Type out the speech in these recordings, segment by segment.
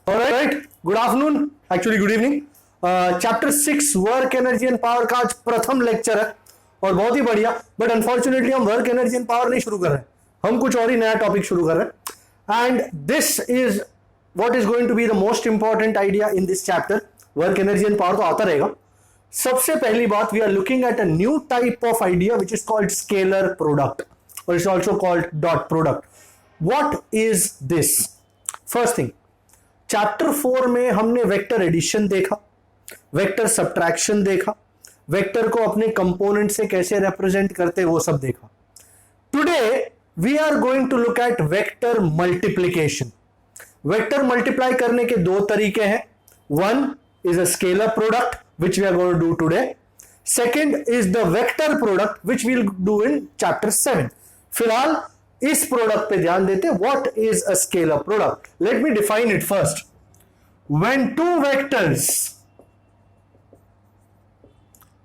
Alright, good afternoon, actually good evening. Chapter 6 work energy and power का आज प्रथम lecture है और बहुत ही बढ़िया। बट अनफॉर्चुनेटली हम वर्क एनर्जी एंड पावर नहीं शुरू कर रहे हैं, हम कुछ और ही नया टॉपिक शुरू कर रहे हैं। And this is what is going to be the most important idea in this chapter. Work energy and power तो आता रहेगा। सबसे पहली बात, we are looking at a new type of idea which is called scalar product और it's also called dot product. What is this? First thing, chapter 4 में हमने vector addition देखा, वेक्टर सब्ट्रैक्शन देखा, वेक्टर को अपने कंपोनेंट से कैसे represent करते वो सब देखा। Today we are going to look at vector multiplication. Vector multiply करने के दो तरीके हैं। One is a scalar product which we are going to do today. Second is the vector product which we will do in chapter 7। फिलहाल इस product पे ध्यान देते हैं। What is a scalar product? Let me define it first. When two vectors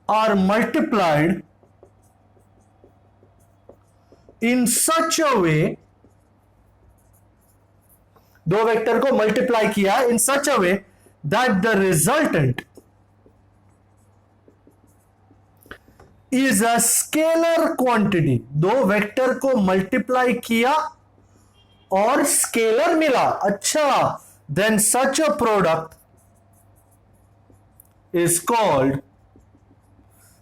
are multiplied in such a वे, दो vector को multiply किया in such a way that the resultant is a scalar quantity. दो vector को multiply किया और scalar मिला, अच्छा, then such a product is called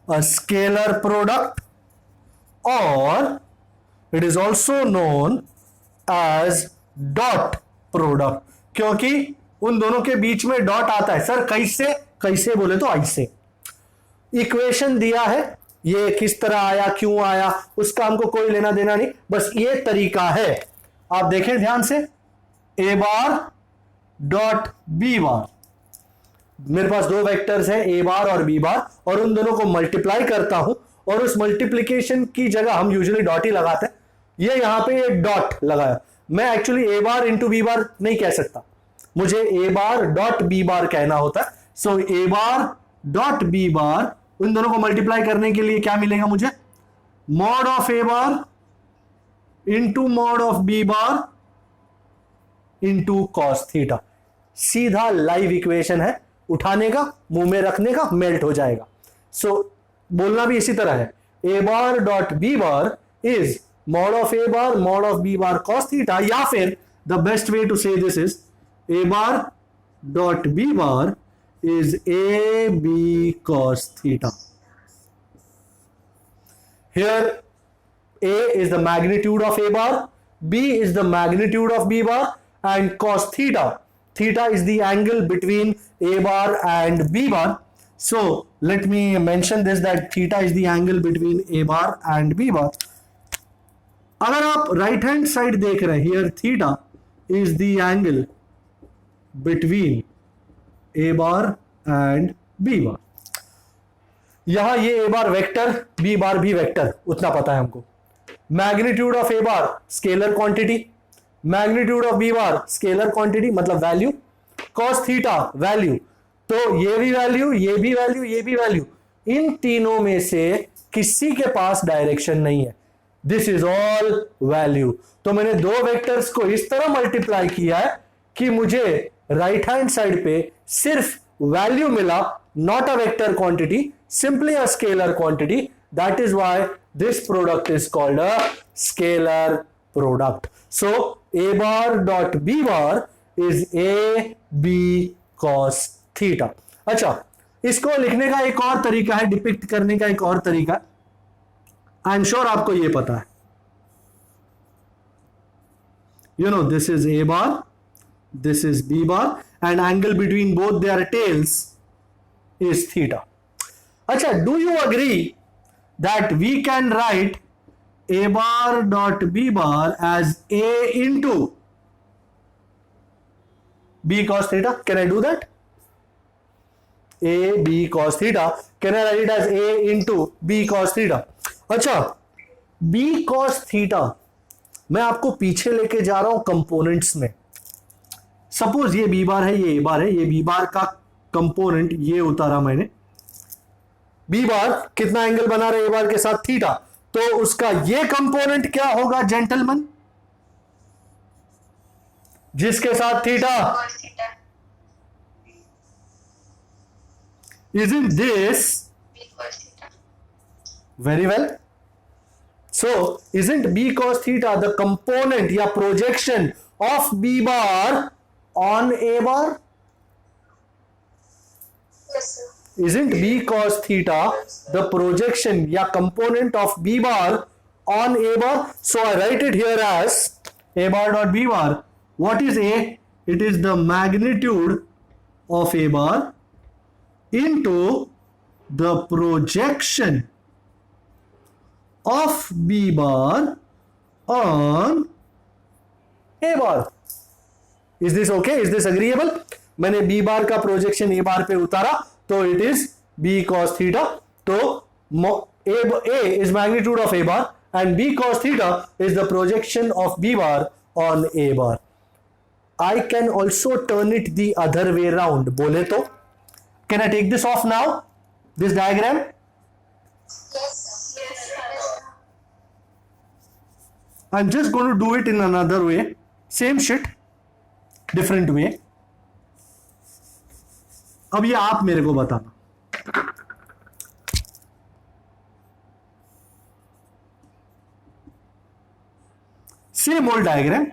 a scalar product और it is also known as dot product, क्योंकि उन दोनों के बीच में डॉट आता है। सर कैसे? कैसे बोले तो ऐसे। इक्वेशन दिया है, ये किस तरह आया, क्यों आया, उसका हमको कोई लेना देना नहीं, बस ये तरीका है। आप देखें ध्यान से, ए बार डॉट बी बार। मेरे पास दो वेक्टर्स हैं, ए बार और बी बार, और उन दोनों को मल्टीप्लाई करता हूं और उस मल्टीप्लीकेशन की जगह हम यूजुअली डॉट ही लगाते हैं। ये यहां पे ये डॉट लगाया। मैं एक्चुअली ए बार इंटू बी बार नहीं कह सकता, मुझे ए बार डॉट बी बार कहना होता है। सो ए बार डॉट बी बार, उन दोनों को मल्टीप्लाई करने के लिए क्या मिलेगा मुझे? Mod of A bar into mod of B bar into cos theta. सीधा लाइव इक्वेशन है, उठाने का, मुंह में रखने का, मेल्ट हो जाएगा। सो बोलना भी इसी तरह है, A bar dot B bar is mod of A bar mod of B bar cos theta, या फिर the best way to say this is A bar dot B bar is AB cos theta. Here A is the magnitude of A bar, B is the magnitude of B bar, and cos theta, theta is the angle between A bar and B bar. So let me mention this, that theta is the angle between A bar and B bar. अगर आप right hand side देख रहे हैं, here theta is the angle between A bar and B bar. यहां ये ए बार vector, B bar भी vector, उतना पता है हमको। Magnitude of A bar scalar quantity, magnitude of B bar scalar quantity मतलब वैल्यू, कॉस थीटा वैल्यू। तो ये भी वैल्यू, ये भी वैल्यू, ये भी वैल्यू। इन तीनों में से किसी के पास डायरेक्शन नहीं है, दिस इज ऑल वैल्यू। तो मैंने दो वेक्टर्स को इस तरह मल्टीप्लाई किया है कि मुझे राइट हैंड साइड पे सिर्फ वैल्यू मिला, not a vector quantity, simply a scalar quantity. That is why this product is called a scalar product. So A bar dot B bar is A B cos theta. अच्छा, इसको लिखने का एक और तरीका है, डिपिक्ट करने का एक और तरीका, आई एम श्योर आपको ये पता है। You know, this is A bar, this is b bar, and angle between both their tails is theta. Acha, do you agree that we can write a bar dot b bar as a into b cos theta? Can I do that? A b cos theta, can I write it as a into b cos theta? अच्छा, b cos theta मैं आपको पीछे लेके जा रहा हूं components में। Suppose ये बी बार है, ये ए बार है, ये बी बार का कंपोनेंट ये उतारा मैंने। बी बार कितना एंगल बना रहा है ए बार के साथ? थीटा। तो उसका ये कंपोनेंट क्या होगा जेंटलमैन? जिसके साथ theta Isn't this very well? So isn't b cos theta the component या projection of b bar on a bar? Yes, sir. Isn't b cos theta the projection या component of b bar on a bar? So I write it here as a bar dot b bar. What is a? It is the magnitude of a bar into the projection of b bar on a bar. Is this okay? Is this agreeable? मैंने b बार का projection a बार पे उतारा तो it is b cos theta. तो a is magnitude of a bar and b cos theta is the projection of b bar on a bar. I can also turn it the other way round. बोले तो can I take this off now? This diagram? Yes, sir. Yes, sir. I'm just going to do it in another way. Same shit, different way. अब ये आप मेरे को बताना. Same old diagram.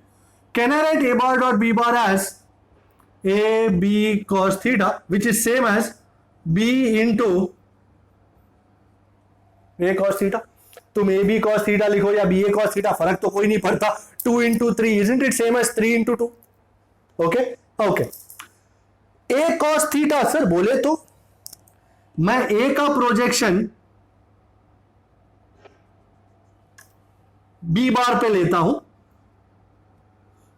Can I write a bar dot b bar as a b cos theta, which is same as b into a cos theta? तुम a b cos theta लिखो या b a cos theta, फर्क तो कोई नहीं पड़ता. 2 into 3, isn't it same as 3 into 2? Okay, okay. a cos theta sir बोले तो मैं a का प्रोजेक्शन b बार पे लेता हूं,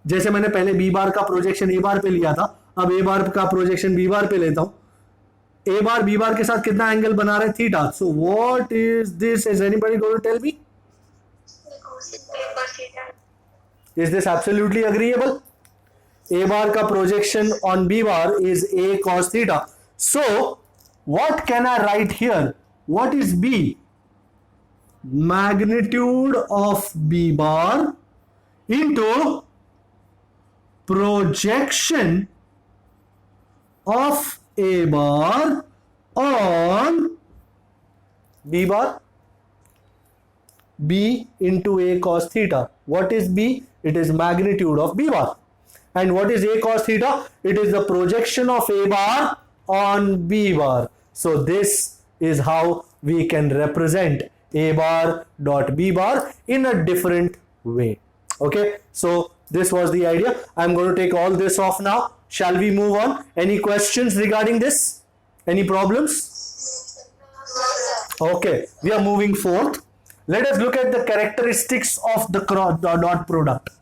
जैसे मैंने पहले b बार का प्रोजेक्शन a बार पे लिया था, अब a बार का प्रोजेक्शन b बार पे लेता हूं. a बार b बार के साथ कितना एंगल बना रहे? Theta. So what is this? Is anybody going to tell me? Is this absolutely agreeable? a bar का projection on b bar is a cos theta. So what can I write here? What is b? Magnitude of b bar into projection of a bar on b bar. b into a cos theta. What is b? It is magnitude of b bar. And what is a cos theta? It is the projection of a bar on b bar. So this is how we can represent a bar dot b bar in a different way. Okay, so this was the idea. I'm going to take all this off now. Shall we move on? Any questions regarding this? Any problems? Okay, we are moving forth. Let us look at the characteristics of the dot product.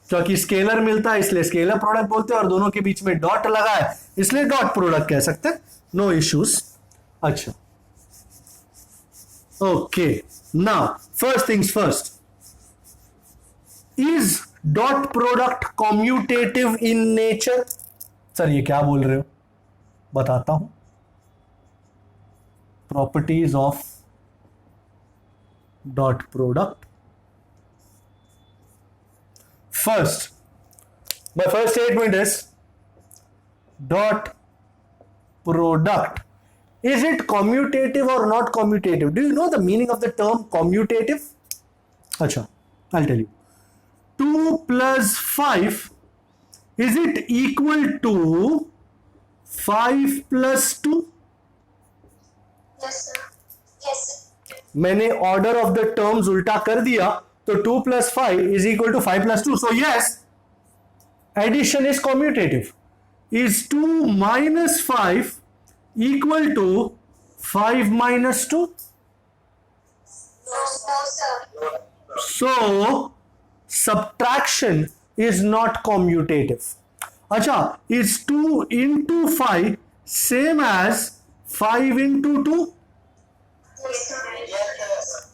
क्योंकि scalar मिलता है इसलिए scalar product बोलते हैं और दोनों के बीच में डॉट लगा है इसलिए डॉट प्रोडक्ट कह सकते हैं. No issues. अच्छा, okay. Now first things first, is dot product commutative in nature? Sir ये क्या बोल रहे हो? बताता हूं. Properties of dot product. First, my first statement is dot product. Is it commutative or not commutative? Do you know the meaning of the term commutative? Acha, I'll tell you. 2 plus 5, is it equal to 5 plus 2? Yes, sir. Yes, sir. मैंने order of the terms उल्टा कर दिया तो 2 plus 5 is equal to 5 plus 2. So yes, addition is commutative. Is 2 minus 5 equal to 5 minus 2? No, sir. So subtraction is not commutative. Acha, is 2 into 5 same as 5 into 2? Yes, sir.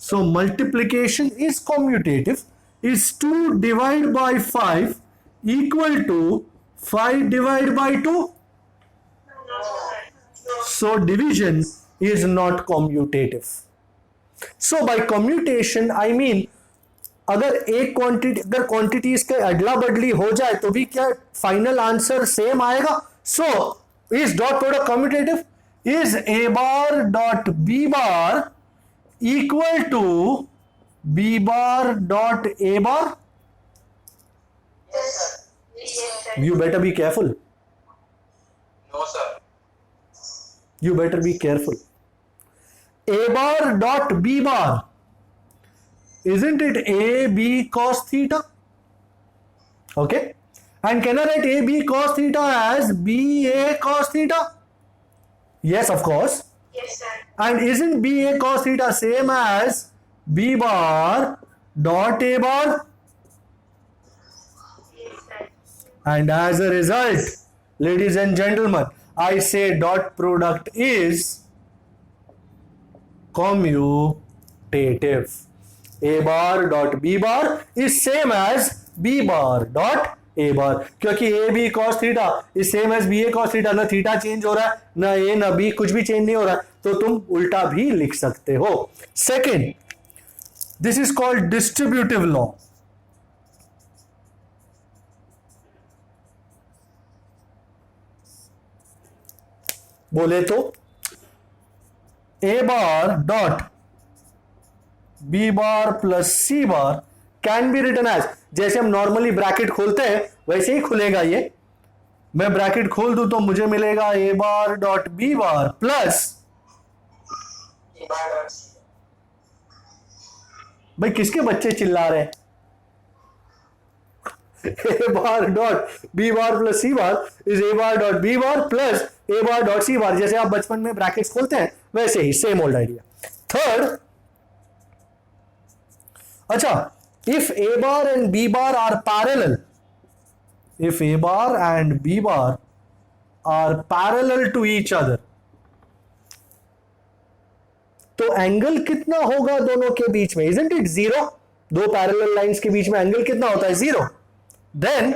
So multiplication is commutative. Is 2 divided by 5 equal to 5 divided by 2? No, sir. So division is not commutative. So by commutation I mean अगर एक quantity अगर quantities के अदला बदली हो जाए तो भी क्या फाइनल आंसर सेम आएगा? सो Is dot product commutative? Is A bar dot B bar equal to B bar dot A bar? Yes, sir. Yes, sir. You better be careful. No, sir. You better be careful. A bar dot B bar. Isn't it A B cos theta? Okay. And can I write A B cos theta as B A cos theta? Yes, of course. Yes, sir. And isn't B A cos theta same as B bar dot A bar? Yes, sir. And as a result, ladies and gentlemen, I say dot product is commutative. A bar dot B bar is same as B bar dot A bar, क्योंकि A B cos theta is same as B A cos theta. ना theta change हो रहा है, ना A ना B, कुछ भी change नहीं हो रहा है, तो तुम उल्टा भी लिख सकते हो. Second, this is called distributive law. बोले तो A bar dot B bar plus C bar can be written as, जैसे हम नॉर्मली ब्रैकेट खोलते हैं वैसे ही खुलेगा ये. मैं ब्रैकेट खोल दूं तो मुझे मिलेगा A bar dot B bar plus, A bar dot C. भाई किसके बच्चे चिल्ला रहे हैं? A bar dot B bar plus C bar is A bar dot B bar plus A bar dot C bar. जैसे आप बचपन में ब्रैकेट्स खोलते हैं वैसे ही, सेम ओल्ड आइडिया. थर्ड, अच्छा, if A bar and B bar are parallel, if A bar and B bar are parallel to each other, तो angle कितना होगा दोनों के बीच में? Isn't it zero? दो पैरेलल लाइंस के बीच में एंगल कितना होता है? जीरो. देन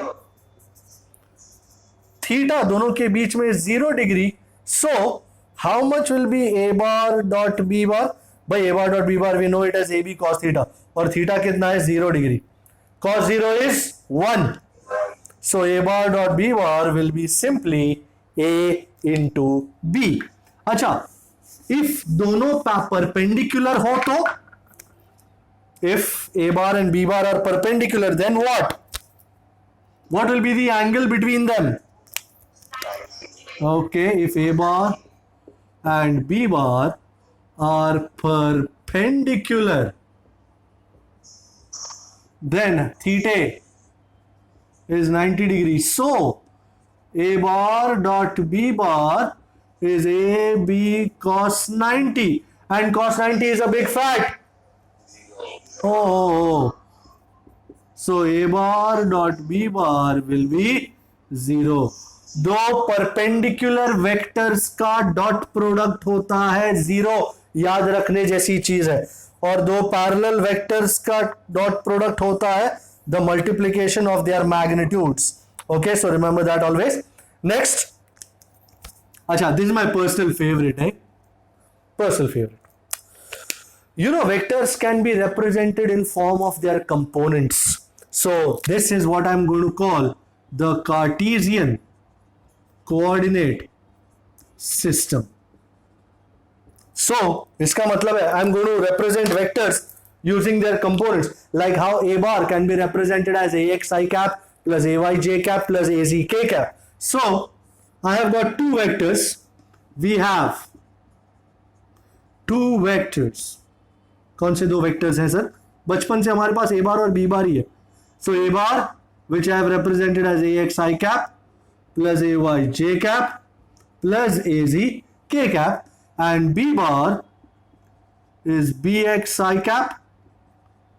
थीटा दोनों के बीच में 0 degree. So how much will be A bar dot B bar? भाई A bar dot B bar we know it as AB cos theta, और थीटा कितना है? 0 degree. cos 0 is 1. So A bar dot B bar will be simply A into B. अच्छा, if दोनों perpendicular हो तो, if A bar and B bar are perpendicular, then what? What will be the angle between them? Okay, if A bar and B bar are perpendicular, then theta is 90 degrees. So A bar dot B bar is AB cos 90, and cos 90 is a big fact. Oh, so A bar dot B bar will be 0. दो perpendicular vectors का dot product होता है 0, याद रखने जैसी चीज है. और दो पैरेलल वेक्टर्स का डॉट प्रोडक्ट होता है the multiplication of their magnitudes. Okay, so remember that always. Next, अच्छा, this is my personal favourite है, personal favourite. You know, vectors can be represented in form of their components. So this is what I'm going to call the Cartesian coordinate system. So इसका मतलब है I'm going to represent vectors using their components, like how A bar can be represented as AX I cap plus AY j cap plus AZ k cap. So I have got two vectors. We have two vectors. कौन से दो vectors हैं sir? बचपन से हमारे पास A bar और B bar ही है. So A bar, which I have represented as AX I cap plus AY j cap plus AZ k cap, and B bar is BX I cap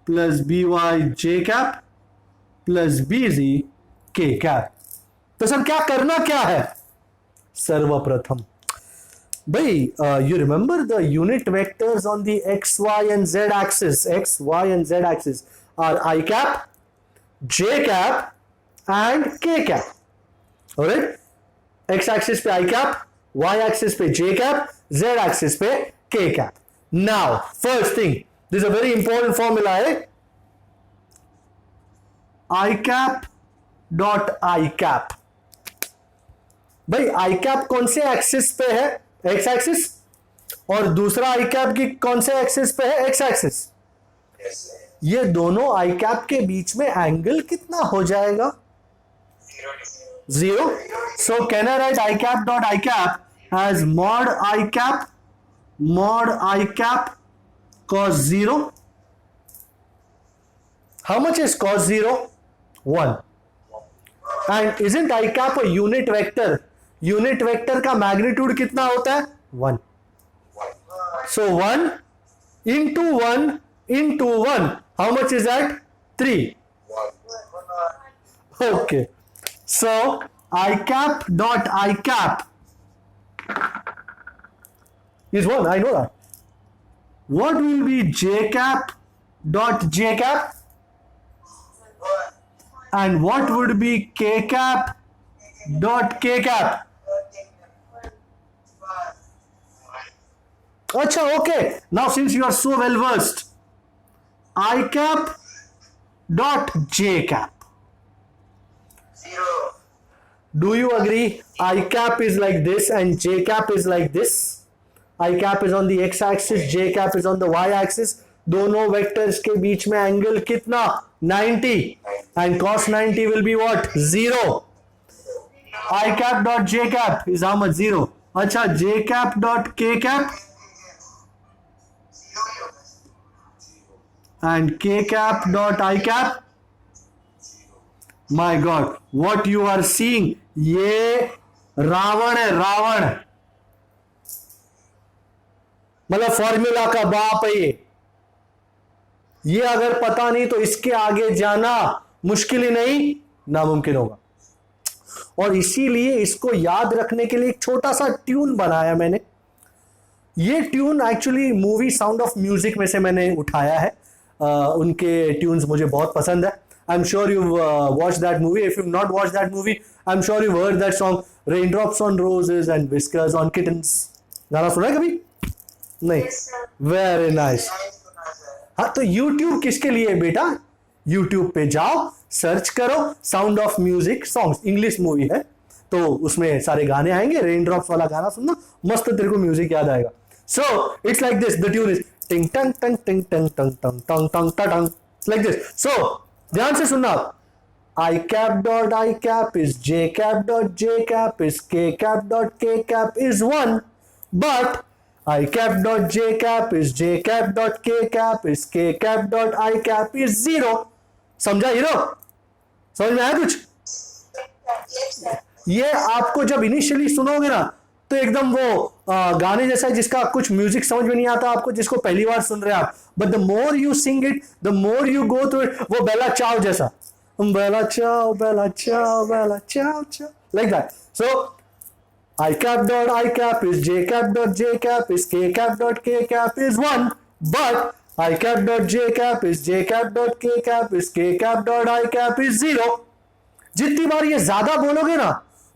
plus BY j cap plus BZ k cap. तो sir क्या करना क्या है? सर्वप्रथम भाई, you remember the unit vectors on the x, y and z axis. X, y and z axis are I cap, j cap and k cap. Alright, x axis पे I cap, y axis पे j cap, z axis पे k cap. Now first thing, this is a very important formula है, I cap dot I cap. भाई आई cap कौन से axis पे है? X axis. और दूसरा आई कैप की कौन से एक्सिस पे है? X axis. Yes, sir. ये दोनों आई कैप के बीच में एंगल कितना हो जाएगा? 0 degree. 0. So can I write I cap dot I cap as mod I cap cos 0? How much is cos 0? 1. And isn't I cap a unit vector? Unit vector का magnitude कितना होता है? 1. 1. So 1 into 1 into 1. How much is that? 3. 1. Okay. So I cap dot I cap is 1. I know that. What will be J cap dot J cap? And what would be K cap dot K cap? Acha, okay. Now since you are so well versed, I cap dot J cap. 0. Do you agree? I cap is like this and J cap is like this. I cap is on the x axis, J cap is on the y axis. दोनों vectors के बीच में angle कितना? 90. And cos 90 will be what? 0. I cap dot J cap is how much? 0. अच्छा, J cap dot K cap and K cap dot I cap. My God, what you are seeing, ये रावण है, रावण। मतलब formula का बाप है ये अगर पता नहीं तो इसके आगे जाना मुश्किल ही नहीं, नामुमकिन होगा। और इसीलिए इसको याद रखने के लिए एक छोटा सा ट्यून बनाया मैंने। ये tune actually movie sound of music में से मैंने उठाया है। उनके ट्यून्स मुझे बहुत पसंद है। I'm sure you've watched that movie. If you've not watched that movie, I'm sure you've heard that song, Raindrops on Roses and Whiskers on Kittens. गाना सुना है कभी? नहीं। Yes, sir. Very nice. हाँ, तो YouTube किसके लिए है बेटा? YouTube पे जाओ, सर्च करो sound of music songs, English movie है तो उसमें सारे गाने आएंगे। रेनड्रॉप्स वाला गाना सुनना, मस्त तेरे को म्यूजिक याद आएगा। So it's like this. The tune is ting tang tang ting tang tang tang tang tang tang. It's like this. So ध्यान से सुनना। I cap dot I cap is J cap dot J cap is K cap dot K cap is 1, but I cap dot J cap is J cap dot K cap is K cap dot I cap is 0. समझा hero? समझ में आया कुछ? Yes, sir. ये आपको जब initially सुनोगे ना तो एकदम वो गाने जैसा है जिसका कुछ म्यूजिक समझ में नहीं आता आपको, जिसको पहली बार सुन रहे हैं आप। But the more you sing it, the more you go through it, वो बेला चाव जैसा, बेला चाव बेला चाव बेला चाव चाव, like that. So I cap dot I cap is J cap dot J cap is K cap dot K cap is 1, but I cap dot J cap is J cap dot K cap is K cap dot I cap is 0. जितनी बार ये ज्यादा बोलोगे ना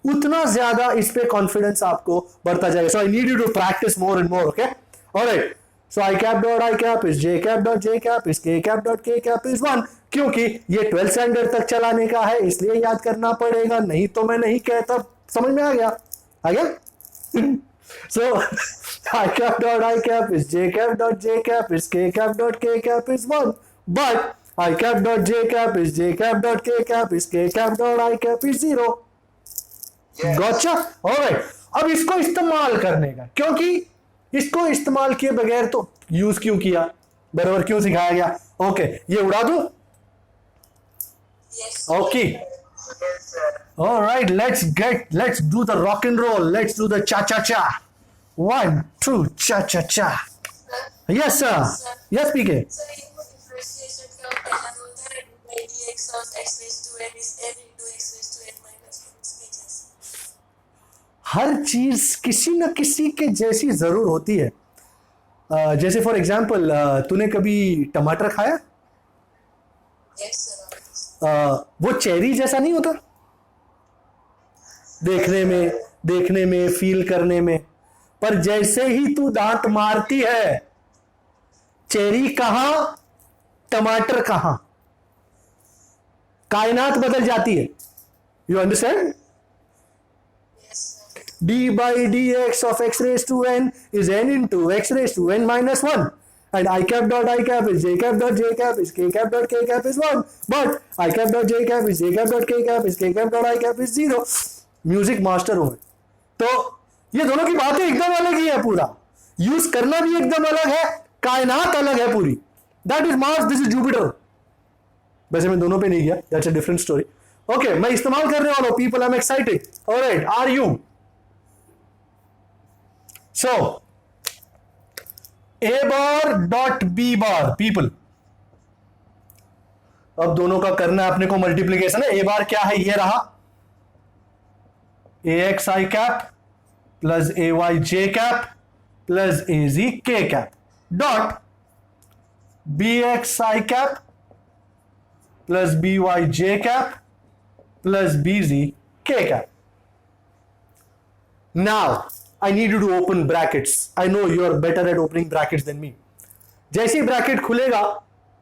उतना ज्यादा इस पे confidence आपको बढ़ता जाएगा। So I need you to practise more and more, okay? Alright, so I cap dot I cap is J cap dot J cap is K cap dot K cap is 1, क्योंकि ये 12th standard तक चलाने का है इसलिए याद करना पड़ेगा, नहीं तो मैं नहीं कहता। समझ में आ गया? आ गया? So I cap dot I cap is J cap dot J cap is K cap dot K cap is 1, but I cap dot J cap is J cap dot K cap is K cap dot I cap is 0. Yes. Gotcha? Alright, अब इसको इस्तेमाल करने का, क्योंकि इसको इस्तेमाल किए बगैर तो यूज क्यों किया, बराबर क्यों सिखाया गया? ओके, ये उड़ा दो। Yes. Okay, Yes, sir. Alright, let's do the rock and roll, let's do the cha cha cha, 1 2 cha cha cha. Sir, yes sir, yes PK. so you put differentiation from phenomena by dx of x raised to n is n into x raised to n minus 1 speeches. हर चीज किसी न किसी के जैसी जरूर होती है। जैसे फॉर एग्जाम्पल तूने कभी टमाटर खाया? Yes, sir. वो चेरी जैसा नहीं होता देखने में फील करने में, पर जैसे ही तू दांत मारती है, चेरी कहां टमाटर कहां, कायनात बदल जाती है। You understand? Yes, sir. d by dx of x raised to n is n into x raised to n minus 1, and I cap dot I cap is j cap dot j cap is k cap dot k cap is 1, but I cap dot j cap is j cap dot k cap is k cap dot I cap is 0. Music master हूं मैं। तो ये दोनों की बातें एकदम अलग ही है, पूरा यूज करना भी एकदम अलग है, कायनात अलग है पूरी। That is Mars, this is Jupiter. वैसे मैं दोनों पे नहीं गया, that's a different story. Okay, मैं इस्तेमाल करने वाला हूं people, I am excited. Alright, are you? So A bar dot B bar, people अब दोनों का करना है अपने को मल्टीप्लीकेशन है। ए बार क्या है, ये रहा ए x I cap plus A Y J cap plus ए जी के cap dot B X I cap plus B Y J cap plus B जी के cap. Now I need you to open brackets. I know you are better at opening brackets than me. जैसे ही bracket खुलेगा,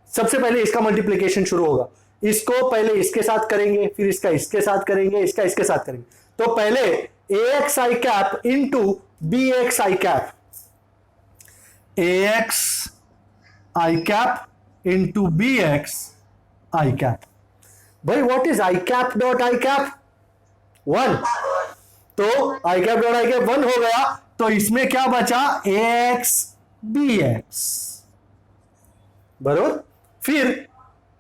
सबसे पहले इसका multiplication शुरू होगा। इसको पहले इसके साथ करेंगे, फिर इसका इसके साथ करेंगे, इसका इसके साथ करेंगे। तो पहले ए x I cap into B X I cap, A x I cap into B X I cap. भाई what is I cap dot I cap? 1। तो आई कैप डॉट आई कैप 1 हो गया, तो इसमें क्या बचा? ए एक्स बी एक्स, बरोबर। फिर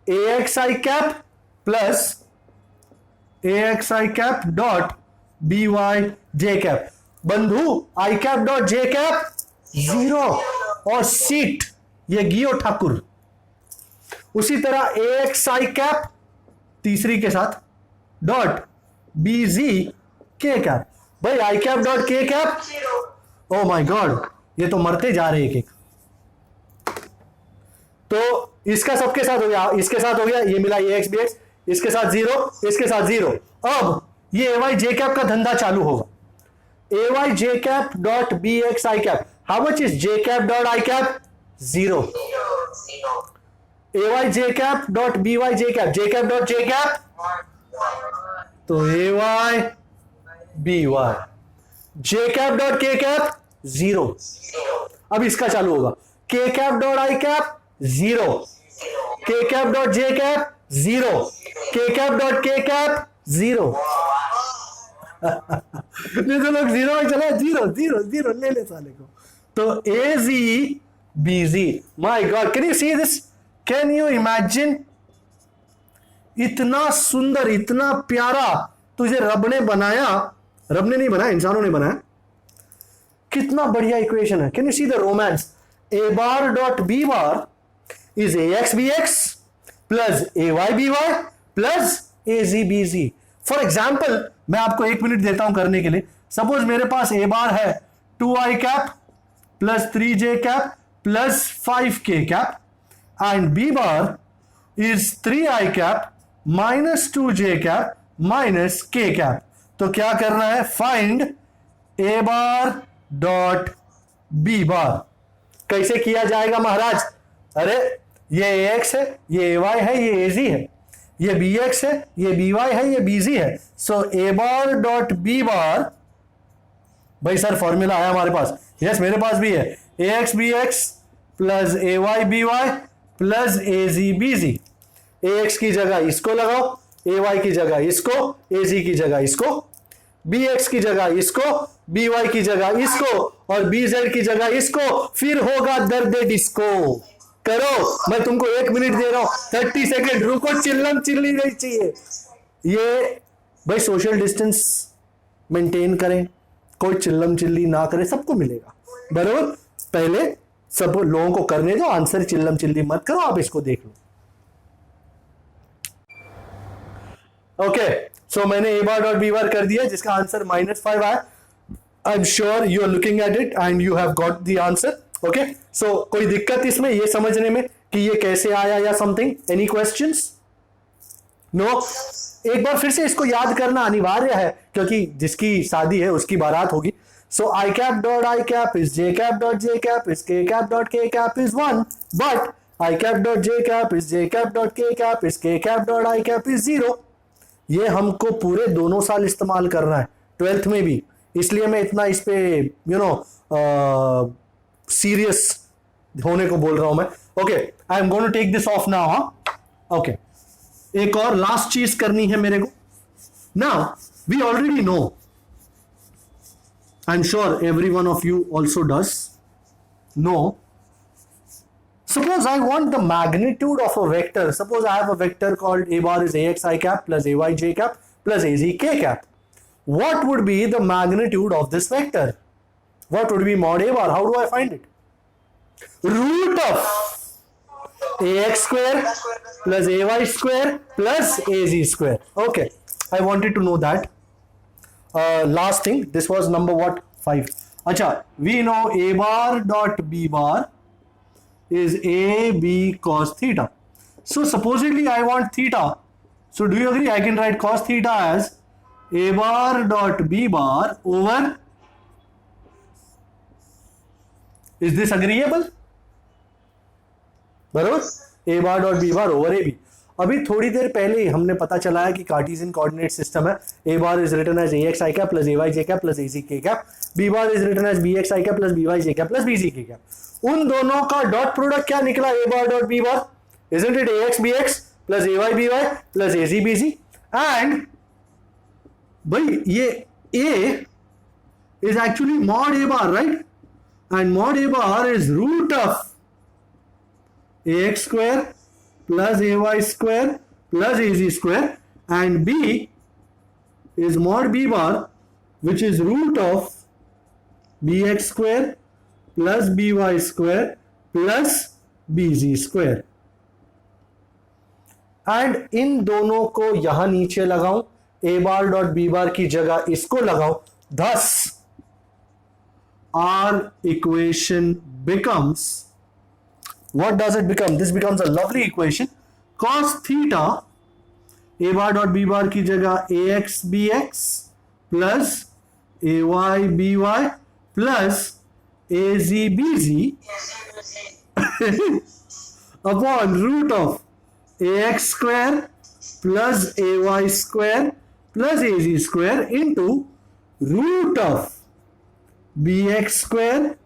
ए x I cap plus A x I cap dot B Y J cap. बंधु आई कैप डॉट जे कैप 0 और सीट ये गियो ठाकुर। उसी तरह ए एक्स आई कैप तीसरी के साथ डॉट बी जी के कैप। भाई आई cap dot K cap, oh my God, ये तो मरते जा रहे एक। तो इसका सबके साथ हो गया, इसके साथ हो गया, ये मिला ए एक्स बी एक्स, इसके साथ 0, इसके साथ 0। अब ये ए वाई जे कैप का धंधा चालू होगा। A Y J cap dot B X I cap, how much is J cap dot I cap? 0। A Y J cap dot B Y J cap, J cap dot J cap, तो A Y B Y, J cap dot K cap 0। अब इसका चालू होगा, के cap dot I cap 0, के cap dot J cap 0, के cap dot K cap 0। तो लोग 0 में चला, 0 0 0 ले ले साले को। तो A G B Z, my god, can you see this? Can you imagine? इतना सुंदर, इतना प्यारा तुझे रब ने बनाया, रब ने नहीं बनाया, इंसानों ने बनाया। कितना बढ़िया इक्वेशन है। Can you see the romance? A bar dot B bar is A x B x plus A Y B Y plus A G B z. For example, मैं आपको 1 मिनट देता हूं करने के लिए। सपोज मेरे पास ए बार है 2 i cap plus 3 j cap plus 5 k cap, and B bar is 3 i cap minus 2 j cap minus k cap. तो क्या करना है? Find a bar dot B bar. कैसे किया जाएगा महाराज? अरे ये ए एक्स है, ये ए वाई है, ये ए जी है, ये बी एक्स है, ये बी वाई है, ये बी जी है। सो ए बार डॉट बी बार, भाई सर फॉर्मूला आया हमारे पास। यस, मेरे पास भी है। ए एक्स बी एक्स प्लस ए वाई बी वाई प्लस ए जी बी जी। ए एक्स की जगह इसको लगाओ, ए वाई की जगह इसको, ए जी की जगह इसको, बी एक्स की जगह इसको, बी वाई की जगह इसको, और बी जेड की जगह इसको। फिर होगा दर्द डिस्को। करो, मैं तुमको 1 मिनट दे रहा हूं, 30 सेकेंड रुको, चिल्लम चिल्ली नहीं चाहिए। ये भाई सोशल डिस्टेंस मेंटेन करें, कोई चिल्लम चिल्ली ना करे, सबको मिलेगा, बराबर। पहले सब लोगों को करने दो, आंसर चिल्लम चिल्ली मत करो। आप इसको देख लो। ओके, सो मैंने ए बार डॉट बी बार कर दिया, जिसका आंसर -5 आया। I am sure you are looking at it and you have got the answer. Okay, so कोई दिक्कत इसमें ये समझने में कि ये कैसे आया या समथिंग? Any questions? नो? एक बार फिर से इसको याद करना अनिवार्य है, क्योंकि जिसकी शादी है उसकी बारात होगी। So I cap dot I cap is J cap dot J cap is K cap dot K cap is 1, but I cap dot J cap is J cap dot K cap is K cap dot I cap is 0। ये हमको पूरे दोनों साल इस्तेमाल करना है, 12th में भी, इसलिए मैं इतना इस पे सीरियस होने को बोल रहा हूं मैं. Okay, I am going to take this off now. हाँ, ओके. एक और लास्ट चीज करनी है मेरे को. Now we already know, I am sure every one of you also does know. Suppose I want the magnitude of a vector. Suppose I have a vector called a bar is ax I cap plus ay j cap plus az k cap. What would be the magnitude of this vector? What would be mod a bar? How do I find it? Root of ax square plus ay square plus az square. Okay, I wanted to know that. Last thing, this was number what? 5. Acha, we know a bar dot b bar is a b cos theta. So supposedly I want theta. So do you agree I can write cos theta as a bar dot b bar over, is this agreeable? बराबर, a bar dot b bar over ab. अभी थोड़ी देर पहले ही हमने पता चला है कि कार्टेशियन कोऑर्डिनेट सिस्टम है. a bar is written as ax I cap plus ay j cap plus az k cap. b bar is written as bx I cap plus by j cap plus bc k cap. उन दोनों का dot product क्या निकला? a bar dot b bar, isn't it ax bx plus ay by plus az bc. and भाई ये a is actually mod a bar, right? and mod a bar is root of ax square plus ay square plus az square, and b is mod b bar, which is root of bx square plus by square plus bz square. And in दोनों को यहां नीचे लगाऊं, a bar dot b bar की जगह इसको लगाऊं. thus our equation becomes, what does it become? This becomes a lovely equation. Cos theta, a bar dot b bar की जगह ax bx plus ay by plus az bz upon root of ax square plus ay square plus az square into root of bx square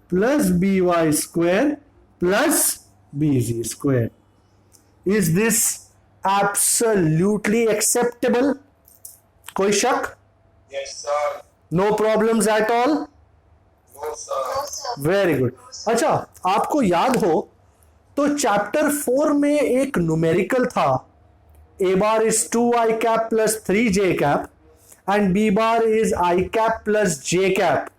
plus by square plus bz square. Is this absolutely acceptable? कोई शक? Yes, sir. No problems at all? No, sir. No, sir. Very good. अच्छा, आपको याद हो तो chapter 4 में एक numerical था, a bar is 2i cap plus 3j cap and b bar is i cap plus j cap.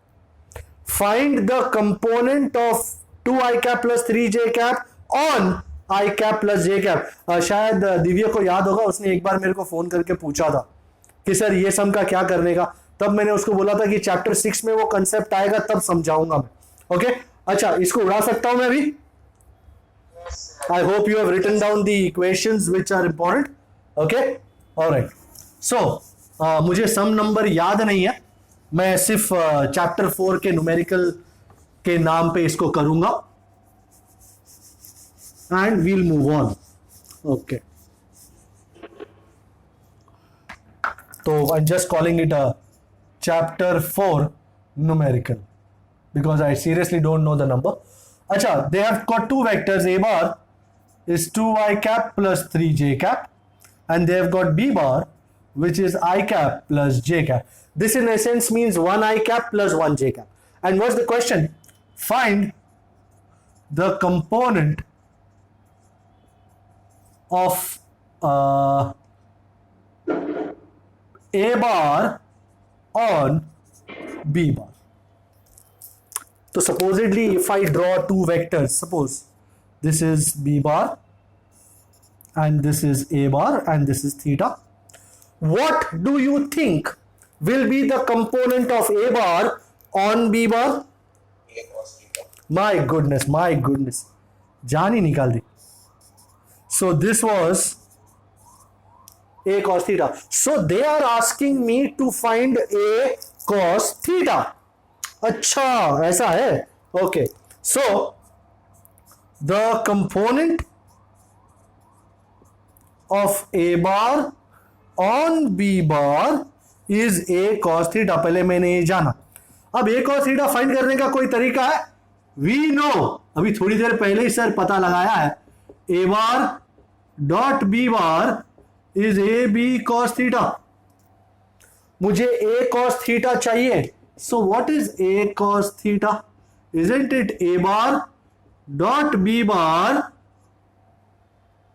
Find the component of 2i cap plus 3j cap on i cap plus j cap. शायद दिव्या को याद होगा, उसने एक बार मेरे को phone करके पूछा था कि सर ये सम का क्या करने का. तब मैंने उसको बोला था कि चैप्टर 6 में वो कंसेप्ट आएगा तब समझाऊंगा मैं. ओके, अच्छा इसको उड़ा सकता हूं मैं अभी. Yes, sir. I hope you have written down the equations which are important. Okay, all right. So मुझे सम नंबर याद नहीं है, मैं सिर्फ चैप्टर 4 के न्यूमेरिकल के नाम पे इसको करूंगा and we'll move on. Okay. So I'm just calling it a chapter 4 numerical because I seriously don't know the number. Acha, they have got two vectors. A bar is 2i cap plus 3j cap, and they have got b bar, which is I cap plus j cap. This in essence means 1 I cap plus 1 j cap. And what's the question? Find the component of a bar on b bar. So supposedly if I draw two vectors, suppose this is b bar and this is a bar and this is theta, what do you think will be the component of a bar on b bar? A cos theta. My goodness, जान ही निकाल दी. So this was a cos theta. So they are asking me to find a cos theta. अच्छा ऐसा है. Okay, so the component of a bar on b bar is A cos theta. पहले मैंने ये जाना, अब ए कॉस थीटा फाइंड करने का कोई तरीका है? वी नो, अभी थोड़ी देर पहले ही सर पता लगाया है, A bar dot B bar is A B cos theta. मुझे ए कॉस थीटा चाहिए, so what is A cos theta? Isn't it A bar dot B bar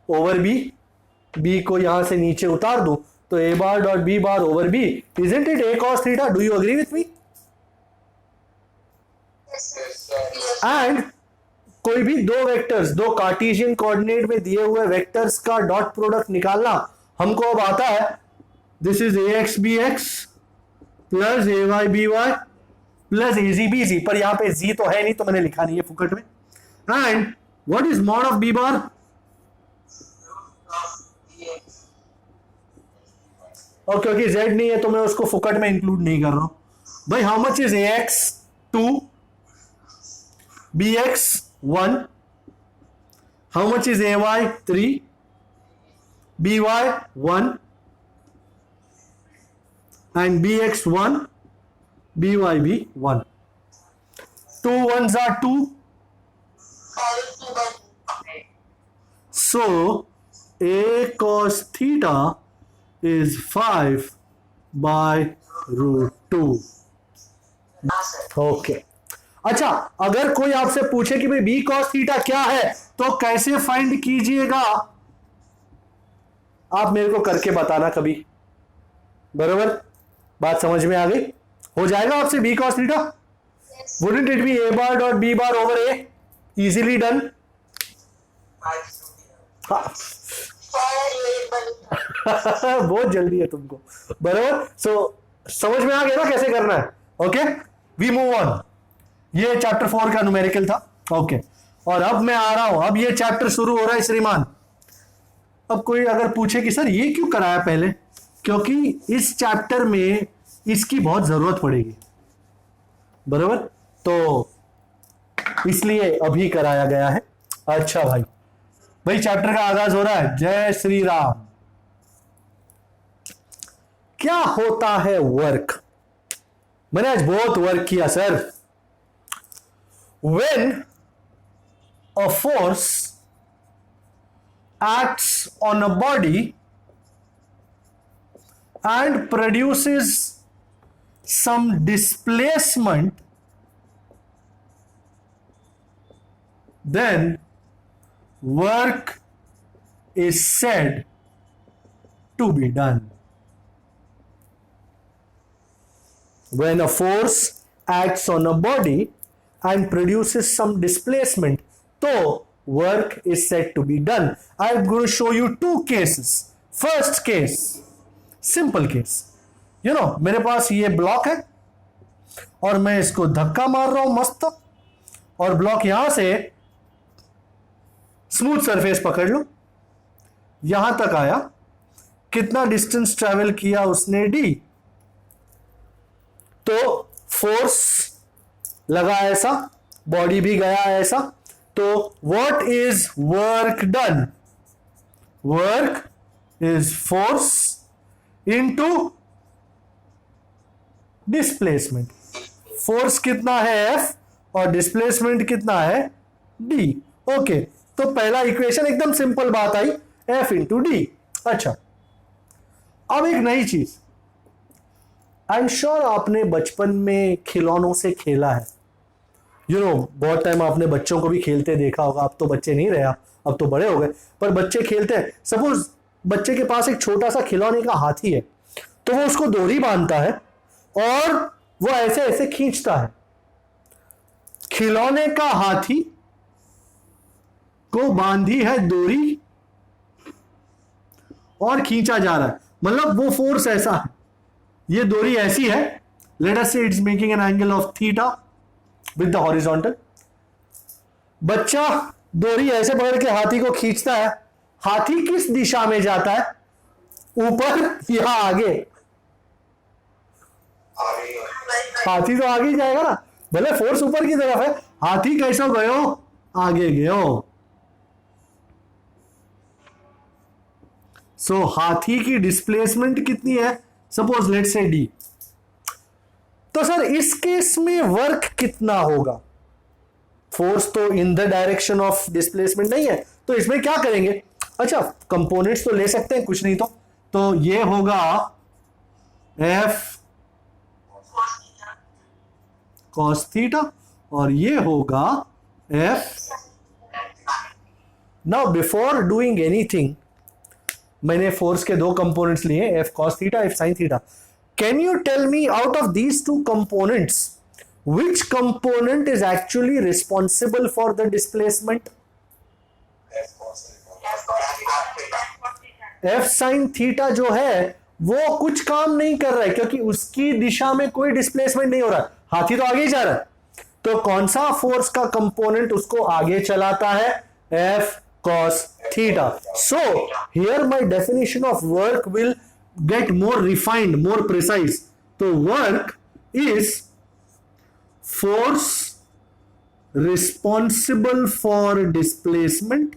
over B? B को यहां से नीचे उतार दो तो A bar dot B bar over B. Isn't it A cos theta? Do you agree with me? Yes, sir. And कोई भी दो वेक्टर्स, दो कार्टेशियन कोऑर्डिनेट में दिए हुए वेक्टर्स का डॉट प्रोडक्ट निकालना हमको अब आता है। This is A x B x plus A Y B Y plus A G B Z, पर यहां पे जी तो है नहीं तो मैंने लिखा नहीं है फुकट में। And what is mod of B bar? और क्योंकि z नहीं है तो मैं उसको फुकट में इंक्लूड नहीं कर रहा हूं। भाई how much is a x 2, bx 1, how much is ay 3, by 1 and bx 1, byb 1. 2 ones are 2, so a cos theta is 5 by root 2. Okay. अच्छा, अगर कोई आपसे पूछे कि भाई बी कॉस थीटा क्या है तो कैसे फाइंड कीजिएगा, आप मेरे को करके बताना कभी। बराबर, बात समझ में आ गई? हो जाएगा आपसे b cos theta? Wouldn't it be a bar dot B bar over a? Easily done. बहुत जल्दी है तुमको। बराबर, सो समझ में आ गया ना कैसे करना है? Okay, we move on. ये चैप्टर 4 का न्यूमेरिकल था। ओके, और अब मैं आ रहा हूं, अब ये चैप्टर शुरू हो रहा है श्रीमान। अब कोई अगर पूछे कि सर ये क्यों कराया पहले, क्योंकि इस चैप्टर में इसकी बहुत जरूरत पड़ेगी। बराबर, तो इसलिए अभी कराया गया है। अच्छा भाई चैप्टर का आगाज हो रहा है। जय श्री राम। क्या होता है वर्क? मैंने आज बहुत वर्क किया sir. When a force acts on a body and produces some displacement, then work is said to be done. When a force acts on a body and produces some displacement, so work is said to be done. I'm going to show you two cases. First case, simple case. You know, मेरे पास ये block है और मैं इसको धक्का मार रहा हूं मस्त, और ब्लॉक यहां से स्मूथ सरफेस पकड़ लो, यहां तक आया। कितना डिस्टेंस ट्रेवल किया उसने? d। तो फोर्स लगा ऐसा, बॉडी भी गया ऐसा, तो what is work done? Work is force into displacement. Force कितना है F और डिस्प्लेसमेंट कितना है D। ओके, तो पहला इक्वेशन एकदम सिंपल बात आई, F इंटू D। अच्छा, अब एक नई चीज, आई एम श्योर आपने बचपन में खिलौनों से खेला है। बहुत टाइम आपने बच्चों को भी खेलते देखा होगा। अब तो बच्चे नहीं रहे, अब तो बड़े हो गए, पर बच्चे खेलते हैं। सपोज बच्चे के पास एक छोटा सा खिलौने का हाथी है, तो वो उसको डोरी बांधता है और वो ऐसे ऐसे खींचता है। खिलौने का हाथी को बांधी है डोरी और खींचा जा रहा है, मतलब वो फोर्स ऐसा है, ये डोरी ऐसी है। लेट अस से it's making an angle of theta with the horizontal. बच्चा डोरी ऐसे पकड़ के हाथी को खींचता है। हाथी किस दिशा में जाता है? ऊपर या आगे? हाथी तो आगे ही जाएगा ना, भले फोर्स ऊपर की तरफ है। हाथी कैसा गयो? आगे गयो। सो हाथी की डिस्प्लेसमेंट कितनी है? Suppose let's say D. तो सर इस केस में वर्क कितना होगा? फोर्स तो इन द डायरेक्शन ऑफ डिस्प्लेसमेंट नहीं है, तो इसमें क्या करेंगे? अच्छा, कंपोनेंट्स तो ले सकते हैं, कुछ नहीं तो ये होगा F cos थीटा और ये होगा F। Now before doing anything, मैंने फोर्स के दो कंपोनेंट्स लिए, F cos theta, F sin theta. Can you tell me out of these two components which component is actually responsible for the displacement? F sin theta जो है वो कुछ काम नहीं कर रहा है, क्योंकि उसकी दिशा में कोई डिस्प्लेसमेंट नहीं हो रहा है, हाथी तो आगे ही जा रहा है। तो कौन सा फोर्स का कंपोनेंट उसको आगे चलाता है? F cos theta. So here my definition of work will get more refined, more precise. तो work is force responsible for displacement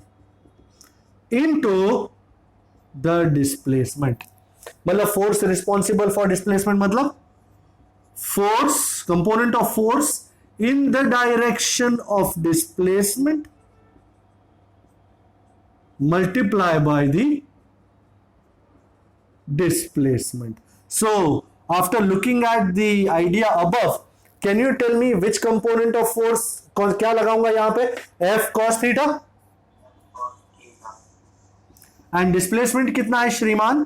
into the displacement। मतलब फोर्स रिस्पॉन्सिबल फॉर डिस्प्लेसमेंट मतलब force, component of force in the direction of displacement multiply by the displacement. So after looking at the idea above, can you tell me which component of force, क्या लगाऊंगा यहां पे? F cos theta. And displacement कितना है श्रीमान?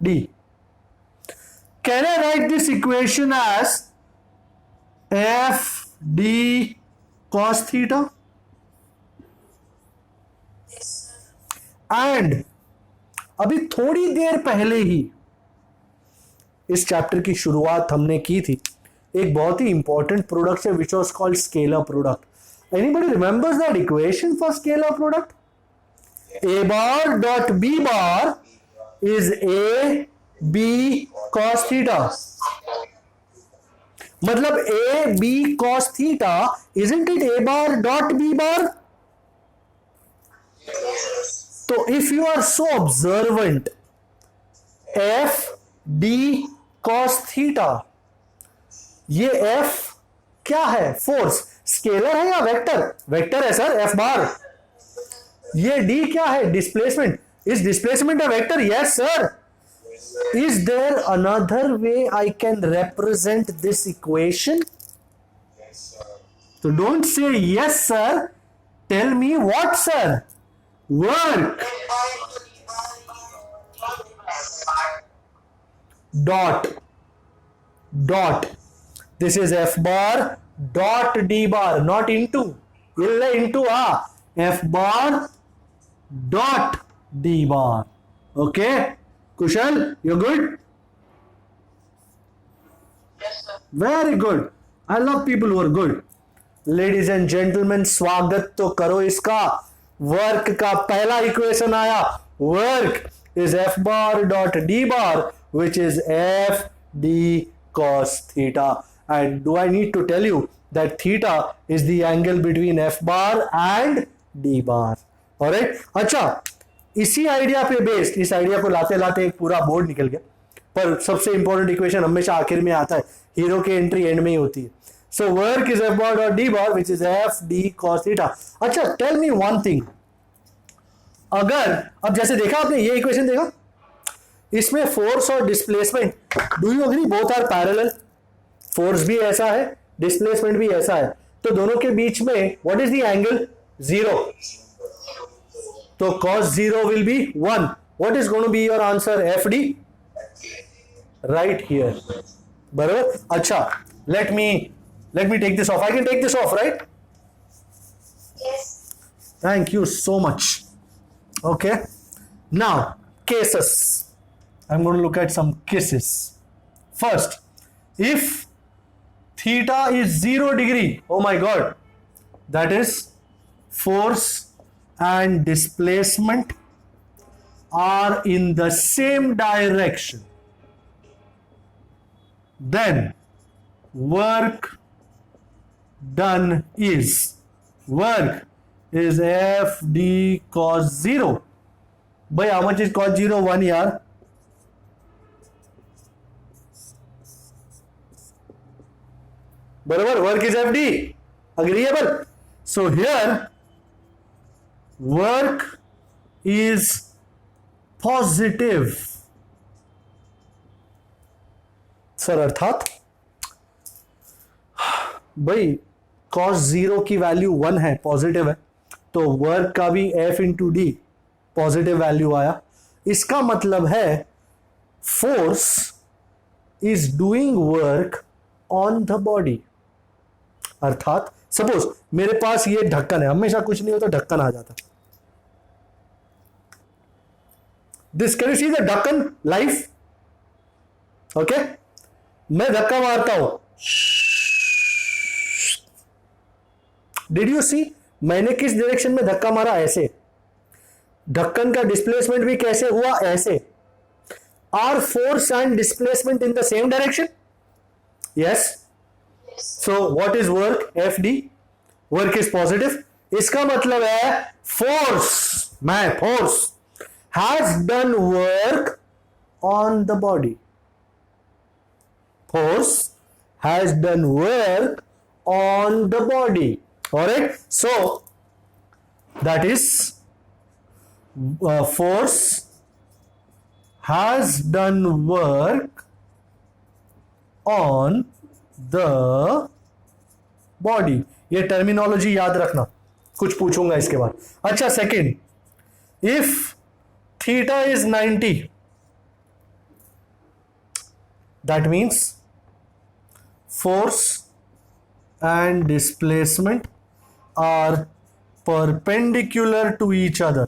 D. Can I write this equation as F D cos theta? Yes, sir. And अभी थोड़ी देर पहले ही इस चैप्टर की शुरुआत हमने की थी एक बहुत ही इंपॉर्टेंट प्रोडक्ट से, which was called scalar product. Anybody remembers that equation for scalar product? A bar dot B bar is A B cos theta। मतलब A B cos theta, isn't it A bar dot B bar? तो if you are so observant, F D cos theta, ये F क्या है? Force. Scalar है या vector? Vector है sir, F बार। ये D क्या है? Displacement. Is displacement a vector? Yes sir. Is there another way I can represent this equation? Yes, sir. So don't say yes sir. Tell me what sir? Work dot. This is F bar dot D bar, not into. Illa into F bar dot D bar. Okay? Kushal, you're good? Yes, sir. Very good. I love people who are good. Ladies and gentlemen, स्वागत तो करो इसका। Work का पहला equation आया। Work is F bar dot D bar, which is F D cos theta. And do I need to tell you that theta is the angle between F bar and D bar? Alright? अच्छा, इसी idea पे based, इस idea को लाते लाते एक पूरा board निकल गया, पर सबसे इंपॉर्टेंट इक्वेशन हमेशा आखिर में आता है, हीरो की एंट्री एंड में ही होती है। So work is F bar dot D bar, which is F D cos theta। अच्छा, टेल मी वन थिंग, अगर अब जैसे देखा आपने ये इक्वेशन देखा, इसमें फोर्स और displacement, do you agree both are parallel? Force भी ऐसा है, डिस्प्लेसमेंट भी ऐसा है, तो दोनों के बीच में what is the angle? Zero. तो cos 0 will be 1. What is going to be your answer? FD? Right here. बराबर? अच्छा, let me take this off. I can take this off, right? Yes. Thank you so much. Okay. Now, cases. I'm going to look at some cases. First, if theta is 0 degree, oh my God, that is force and displacement are in the same direction, then work done is F D cos 0. By how much is cos 0? 1 यार। बराबर, work is FD, agreeable. So here work is positive. Sir अर्थात भाई cos 0 की value 1 है, positive है, तो work का भी F into D positive value आया. इसका मतलब है force is doing work on the body. अर्थात सपोज मेरे पास ये ढक्कन है, हमेशा कुछ नहीं होता ढक्कन आ जाता. This can you see the ढक्कन लाइफ. ओके, मैं धक्का मारता हूं, डिड यू सी मैंने किस डायरेक्शन में धक्का मारा? ऐसे. ढक्कन का डिस्प्लेसमेंट भी कैसे हुआ? ऐसे. Are force and displacement in the same direction? Yes. So what is work? FD. Work is positive. इसका मतलब है force has done work on the body. Force has done work on the body. Alright, so that is force has done work on the body. ये terminology याद रखना, कुछ पूछूंगा इसके बाद. अच्छा, second, if theta is 90, that means force and displacement are perpendicular to each other.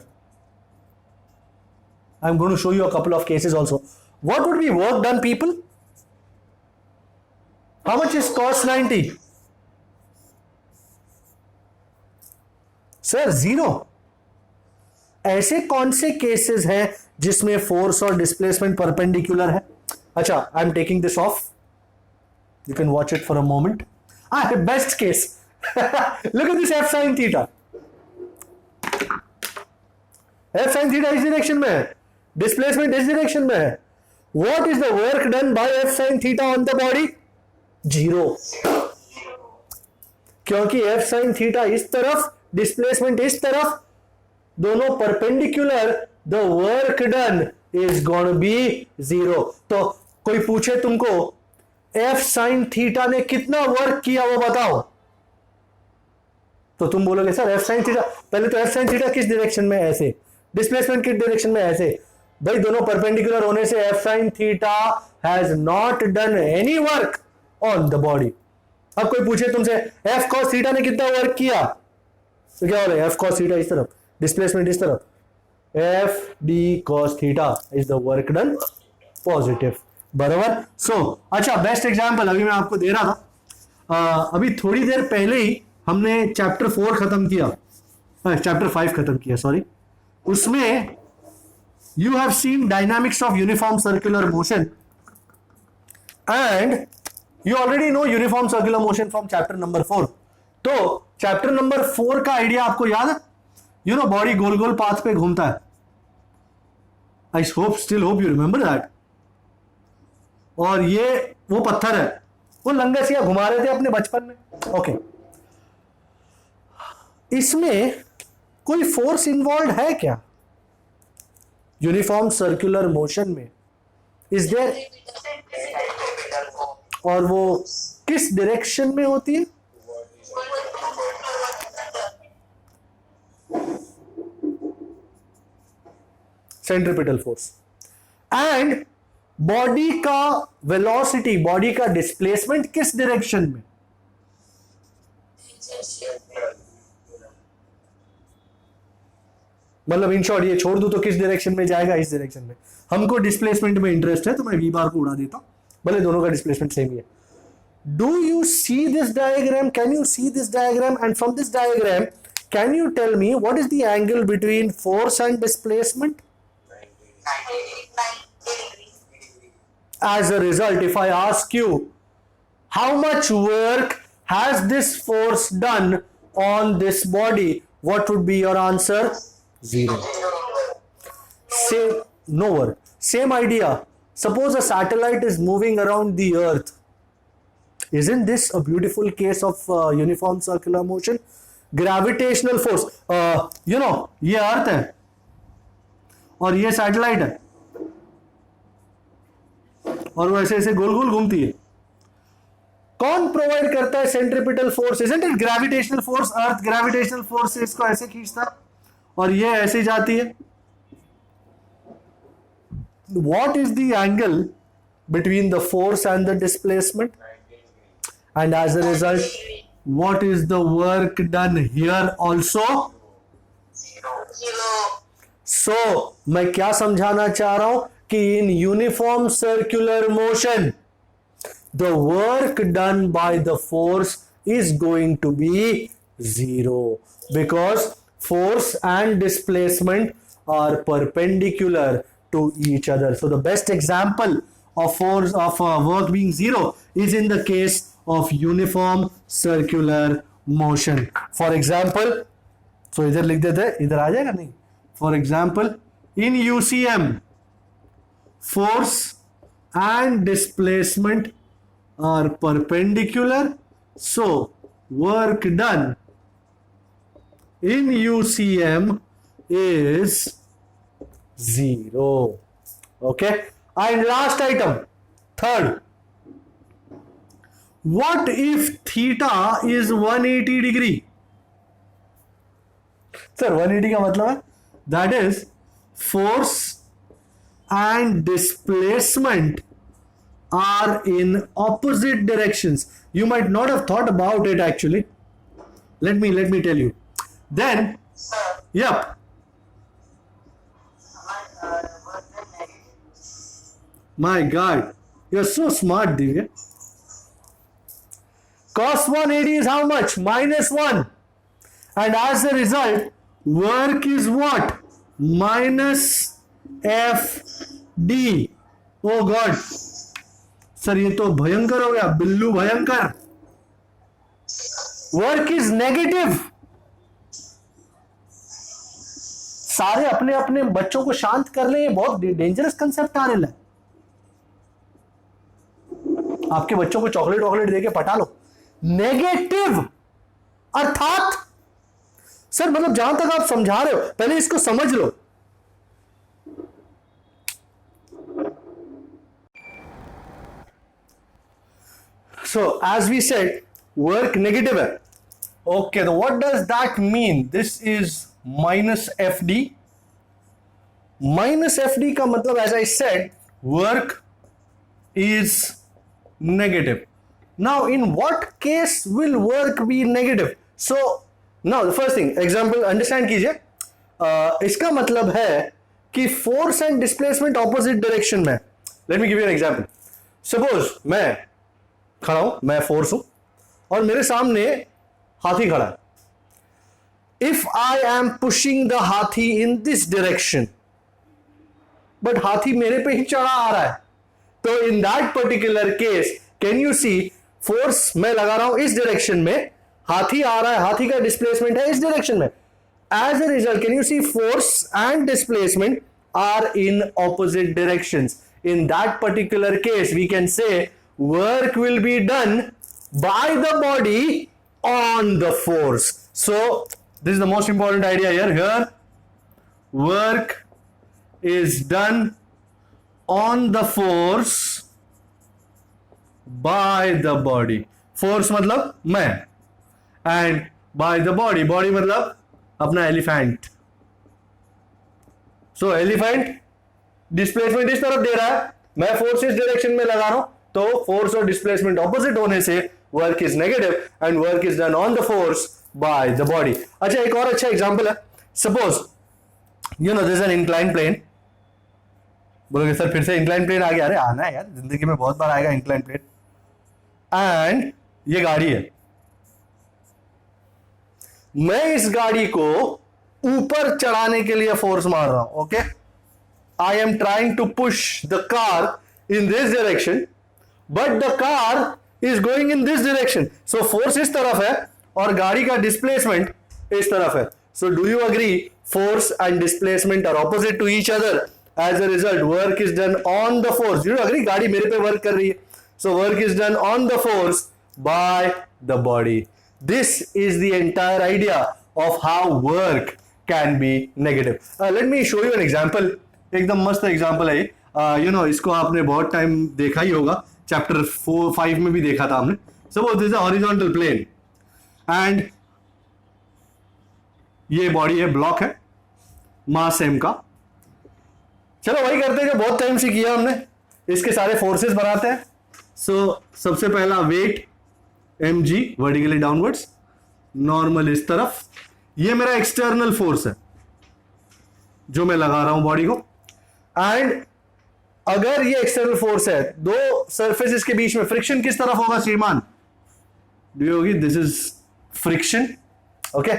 I'm going to show you a couple of cases also. What would be work done, people? How much is cos 90? Sir, 0. ऐसे कौन से cases हैं जिसमें force और displacement perpendicular है? अच्छा, I am taking this of. You can watch it for a moment. Best case. Look at this F sin theta. F sin theta इस direction में है, डिस्प्लेसमेंट इस डायरेक्शन में है. What is the work done by F sin theta on the body? 0. क्योंकि F sin theta इस तरफ, displacement इस तरफ, दोनों perpendicular, the work done is gonna be 0. तो कोई पूछे तुमको F sin थीटा ने कितना वर्क किया वो बताओ, तो तुम बोलोगे सर F sin थीटा, पहले तो F sin थीटा किस डायरेक्शन में? ऐसे. डिस्प्लेसमेंट किस डायरेक्शन में? ऐसे. भाई दोनों परपेंडिकुलर होने से F sin theta has not done any work on the body. अब कोई पूछे तुमसे F cos थीटा ने कितना वर्क किया, तो क्या बोले? F cos थीटा इस तरफ, डिस्प्लेसमेंट इस तरफ, FD cos theta is the work done positive. बराबर. सो अच्छा, बेस्ट एग्जांपल अभी मैं आपको दे रहा था. अभी थोड़ी देर पहले ही हमने चैप्टर 4 खत्म किया, चैप्टर 5 खत्म किया, सॉरी. उसमें you have seen dynamics of uniform circular motion and you already know uniform circular motion from chapter number 4. तो चैप्टर नंबर 4 का आइडिया आपको याद है? You know, body goal goal path पे घूमता है. I still hope you remember that. और ये वो पत्थर है, वो लंगसिया घुमा रहे थे अपने बचपन में. ओके, इसमें कोई फोर्स इन्वॉल्व है क्या यूनिफॉर्म सर्कुलर मोशन में? Is there? और वो किस डायरेक्शन में होती है? Centripetal force. एंड बॉडी का वेलोसिटी, बॉडी का डिस्प्लेसमेंट किस डायरेक्शन में? मतलब इन शॉर्ट ये छोड़ दूं तो किस डायरेक्शन में जाएगा? इस डायरेक्शन में. हमको डिस्प्लेसमेंट में इंटरेस्ट है तो मैं वी बार को उड़ा देता हूं, भले दोनों का डिस्प्लेसमेंट सेम ही है. Do you see this diagram? Can you see this diagram? And from this diagram can you tell me what is the angle between force and displacement? As a result, if I ask you how much work has this force done on this body, what would be your answer? 0. Same, no work. Same idea. Suppose a satellite is moving around the earth Isn't this a beautiful case of uniform circular motion? Gravitational force, ये अर्थ है और ये satellite है और वो ऐसे ऐसे गोल गोल घूमती है. कौन प्रोवाइड करता है centripetal force? Isn't it gravitational force? Earth gravitational force से इसको ऐसे खींचता है और ये ऐसे जाती है. What is the angle between the force and the displacement? And as a result, what is the work done here also? Zero. So, मैं क्या समझाना चाह रहा हूं कि in uniform circular motion, the work done by the force is going to be zero because force and displacement are perpendicular to each other. So the best example of force of work being zero is in the case of uniform circular motion. For example, so इधर लिख देते हैं, इधर आ जाएगा नहीं. For example, in UCM, force and displacement are perpendicular, so work done in UCM is zero. Okay, and last item, third, what if theta is 180 degree? Sir, 180 का मतलब है that is force and displacement are in opposite directions. You might not have thought about it actually. Let me tell you. Then, Sir, yep. My God, you're so smart, Divya. Cos 180 is how much? -1. And as a result, work is what? Minus FD. Oh God. Sir ये तो भयंकर हो गया, बिल्लू भयंकर. Work is negative. सारे अपने अपने बच्चों को शांत कर ले, ये बहुत डेंजरस कंसेप्ट आ रहा है. आपके बच्चों को चॉकलेट वॉकलेट देके पटा लो. नेगेटिव अर्थात सर मतलब जहां तक आप समझा रहे हो पहले इसको समझ लो. So as we said, work negative है. Okay, so what does that mean? This is minus FD. Minus FD का मतलब, as I said, work is negative. Now, in what case will work be negative? So, now the first thing, example understand कीजिए. इसका मतलब है कि force and displacement opposite direction में. Let me give you an example. Suppose मैं खड़ा हूं, मैं फोर्स हूं और मेरे सामने हाथी खड़ा है. If I am pushing the हाथी इन दिस डायरेक्शन, बट हाथी मेरे पे ही चढ़ा आ रहा है, तो in that particular case can you see force मैं लगा रहा हूं इस डायरेक्शन में, हाथी आ रहा है, हाथी का डिस्प्लेसमेंट है इस डायरेक्शन में. As a result can you see force and displacement are in opposite directions. In that particular case, we can say work will be done by the body on the force. So, this is the most important idea here. Here, work is done on the force by the body. Force मतलब मैं, and by the body. Body मतलब अपना elephant. So, elephant displacement इस तरफ दे रहा है, मैं force इस डायरेक्शन में लगा रहा हूं, तो फोर्स और डिस्प्लेसमेंट ऑपोजिट होने से work is negative and work is done on the force by the body. अच्छा, एक और अच्छा एग्जांपल है. Suppose you know this is an incline plane. बोलोगे सर फिर से इंक्लाइन प्लेन आ गया. अरे आना है यार, जिंदगी में बहुत बार आएगा इंक्लाइन प्लेन. एंड ये गाड़ी है, मैं इस गाड़ी को ऊपर चढ़ाने के लिए फोर्स मार रहा हूं. Okay, I am trying to push the car in this direction, but the car is going in this direction. So force इस तरफ है और गाड़ी का displacement इस तरफ है. So do you agree force and displacement are opposite to each other? As a result, work is done on the force. Do you agree? गाड़ी मेरे पे work कर रही है. So work is done on the force by the body. This is the entire idea of how work can be negative. Let me show you an example. एकदम मस्त example है इसको आपने बहुत टाइम देखा ही होगा, चैप्टर 4-5 में भी देखा था हमने. Suppose this is a horizontal plane and ये बॉडी है, ब्लॉक है, मास एम का. चलो वही करते हैं जो बहुत टाइम से किया हमने, इसके सारे फोर्सेस बनाते हैं. सो सबसे पहला weight mg vertically downwards, normal इस तरफ. ये मेरा एक्सटर्नल फोर्स है जो मैं लगा रहा हूं बॉडी को. एंड अगर ये एक्सटर्नल फोर्स है, दो सरफेसेस के बीच में फ्रिक्शन किस तरफ होगा श्रीमान? होगी, दिस इज फ्रिक्शन. ओके,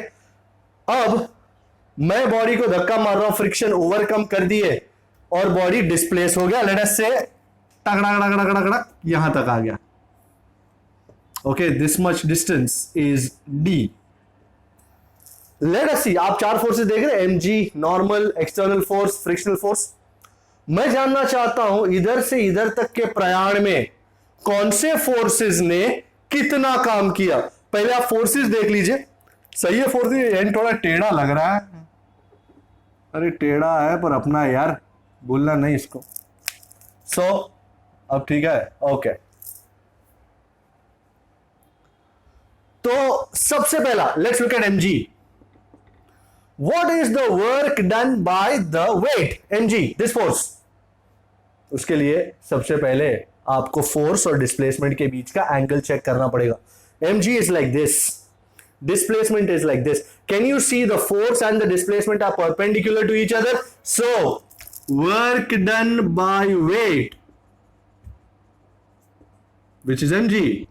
अब मैं बॉडी को धक्का मार रहा हूं, फ्रिक्शन ओवरकम कर दिए और बॉडी डिस्प्लेस हो गया. लेट अस से टकड़ा यहां तक आ गया. Okay, this much distance is D. Let us see, आप चार फोर्सेस देख रहे हैं, mg, normal, external force, frictional force. मैं जानना चाहता हूं इधर से इधर तक के प्रयाण में कौन से फोर्सेस ने कितना काम किया. पहले आप फोर्सेस देख लीजिए. सही है फोर्सेस, एंड थोड़ा टेढ़ा लग रहा है. अरे टेढ़ा है पर अपना है यार, भूलना नहीं इसको. सो अब ठीक है. ओके, तो सबसे पहला let's look at mg. What is the work done by the weight mg, this force? उसके लिए सबसे पहले आपको फोर्स और डिस्प्लेसमेंट के बीच का एंगल चेक करना पड़ेगा. mg is like this, displacement is like this. Can you see the force and the displacement are perpendicular to each other? So work done by weight, which is mg.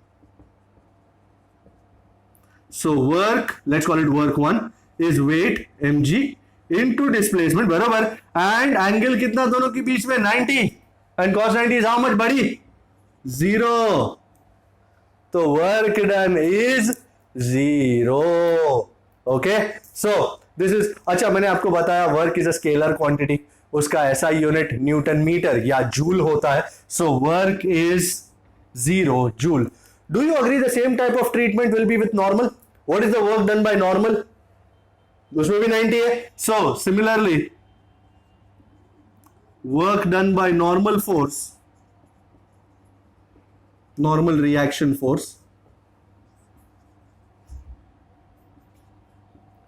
So work, let's call it work 1, is weight mg into displacement, बराबर. And angle कितना दोनों के बीच में? 90. And cos 90 is how much buddy? 0. तो work done is 0. Okay, so this is. अच्छा, मैंने आपको बताया work is a scalar quantity, उसका ऐसा यूनिट न्यूटन मीटर या जूल होता है. So work is 0 joule. Do you agree the same type of treatment will be with normal? What is the work done by normal? उसमें भी 90 है. So similarly work done by normal force, normal reaction force,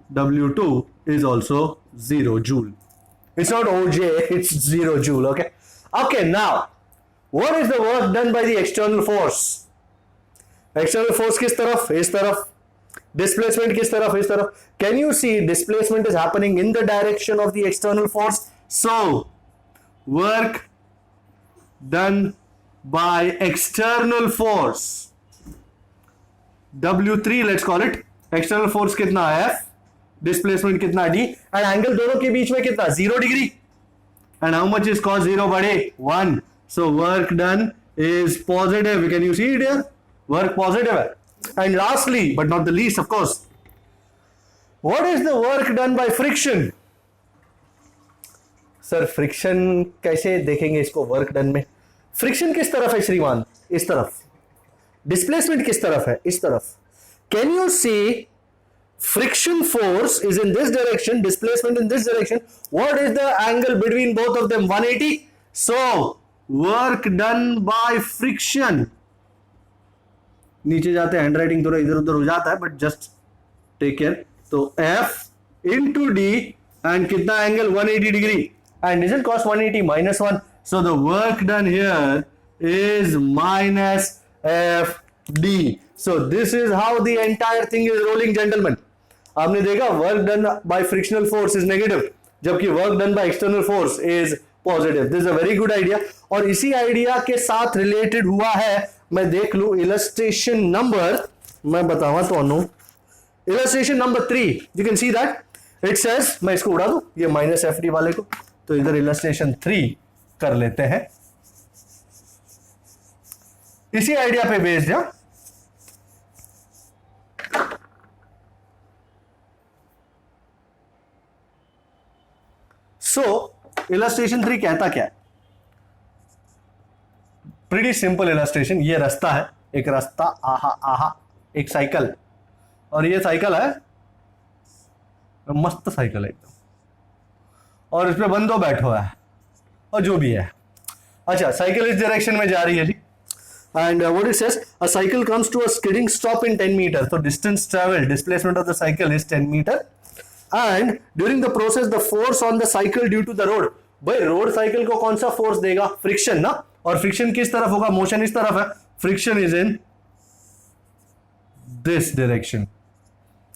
W2 is also 0 joule. It's not OJ, it's 0 joule. Okay. Okay, now what is the work done by the external force? External force किस तरफ? इस तरफ. Displacement किस तरफ? इस तरफ. Can you see displacement is happening in the direction of the external force? So work done by external force, W3 let's call it. External force कितना? F. Displacement कितना? D. And angle दोनों के बीच में कितना? 0 degree. And how much is cos 0 बड़े? 1. So work done is positive. Can you see it here? Work positive है. And lastly, but not the least, of course, what is the work done by friction? Sir friction कैसे देखेंगे इसको work done में? Friction किस तरफ है श्रीमान? इस तरफ. डिस्प्लेसमेंट किस तरफ है? इस तरफ. Can you see friction force is in this direction, displacement in this direction. What is the angle between both of them? 180. So work done by friction. नीचे जाते हैं, हैंडराइटिंग थोड़ा इधर उधर हो जाता है, बट जस्ट टेक केयर. तो F into D and कितना angle? 180 degree. And isn't cos 180 -1? So the work done here is minus FD. So this is how the entire thing is rolling, gentlemen. आपने देखा work done by frictional force is negative, जबकि work done by external force is positive. This is a very good idea. और इसी idea के साथ related हुआ है, मैं देख लू इलस्ट्रेशन नंबर, मैं बताऊंगा तो illustration number 3. You can see that it says, मैं इसको उड़ा दूं ये माइनस एफ डी वाले को, तो इधर इलस्ट्रेशन 3 कर लेते हैं. इसी आइडिया पे बेस्ड है. सो इलस्ट्रेशन 3 कहता क्या है? Pretty simple illustration. ये रास्ता है, एक रास्ता, आहा आहा, एक साइकिल, और ये साइकिल है, मस्त साइकिल है एकदम, और इस पे बंदो बैठो है और जो भी है। अच्छा, साइकिल इस डायरेक्शन में जा रही है जी, and what it says, a cycle comes to a skidding stop in 10 metre, तो distance travel, displacement of the cycle is 10 metre, and during the process the force on the cycle due to the road, भाई road cycle को कौन सा force देगा, friction ना, और friction किस तरफ होगा, मोशन इस तरफ है, friction is in this direction,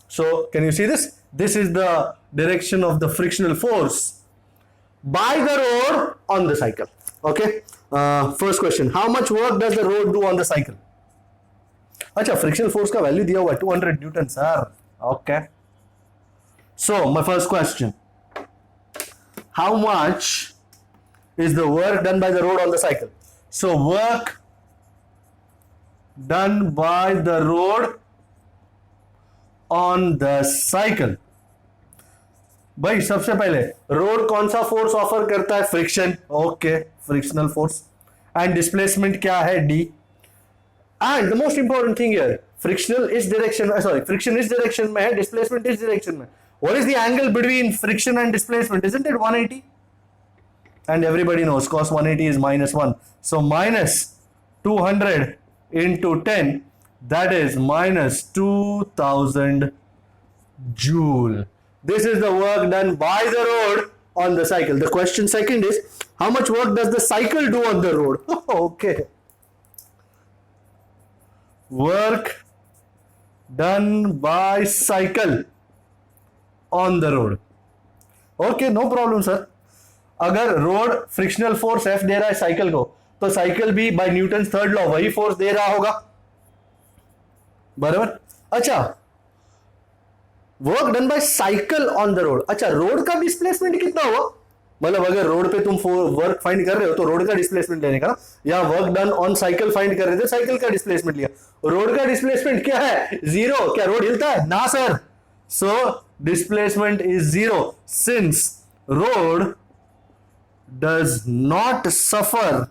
so can you see this, this is the direction of the frictional force by the road on the cycle. Okay, first question, how much work does the road do on the cycle? अच्छा, frictional force का value दिया हुआ है 200 Newton sir. Okay, so my first question, how much is the work done by the road on the cycle? So work done by the road on the cycle, भाई सबसे पहले road कौन सा force offer करता है, friction, okay, frictional force, and displacement क्या है, D, and the most important thing here, frictional इस डायरेक्शन, सॉरी फ्रिक्शन इस डायरेक्शन में है, डिस्प्लेसमेंट इस डायरेक्शन में, what is the angle between friction and displacement, isn't it 180, and everybody knows cos 180 is -1, so minus 200 into 10, that is minus 2000 joule. This is the work done by the road on the cycle. The question second is, how much work does the cycle do on the road? Okay. Work done by cycle on the road. Okay, no problem sir. अगर road frictional force F दे रहा है cycle को, तो cycle भी bye Newton's third law वही force दे रहा होगा, बराबर. अच्छा, work done bye cycle on the road, अच्छा रोड का डिस्प्लेसमेंट कितना हुआ, मतलब अगर रोड पे तुम वर्क फाइंड कर रहे हो तो रोड का डिस्प्लेसमेंट लेने का ना, या work done on cycle find कर रहे थे, साइकिल का डिस्प्लेसमेंट लिया, रोड का डिस्प्लेसमेंट क्या है, जीरो, क्या रोड हिलता है, ना sir, so displacement is zero, since road does not suffer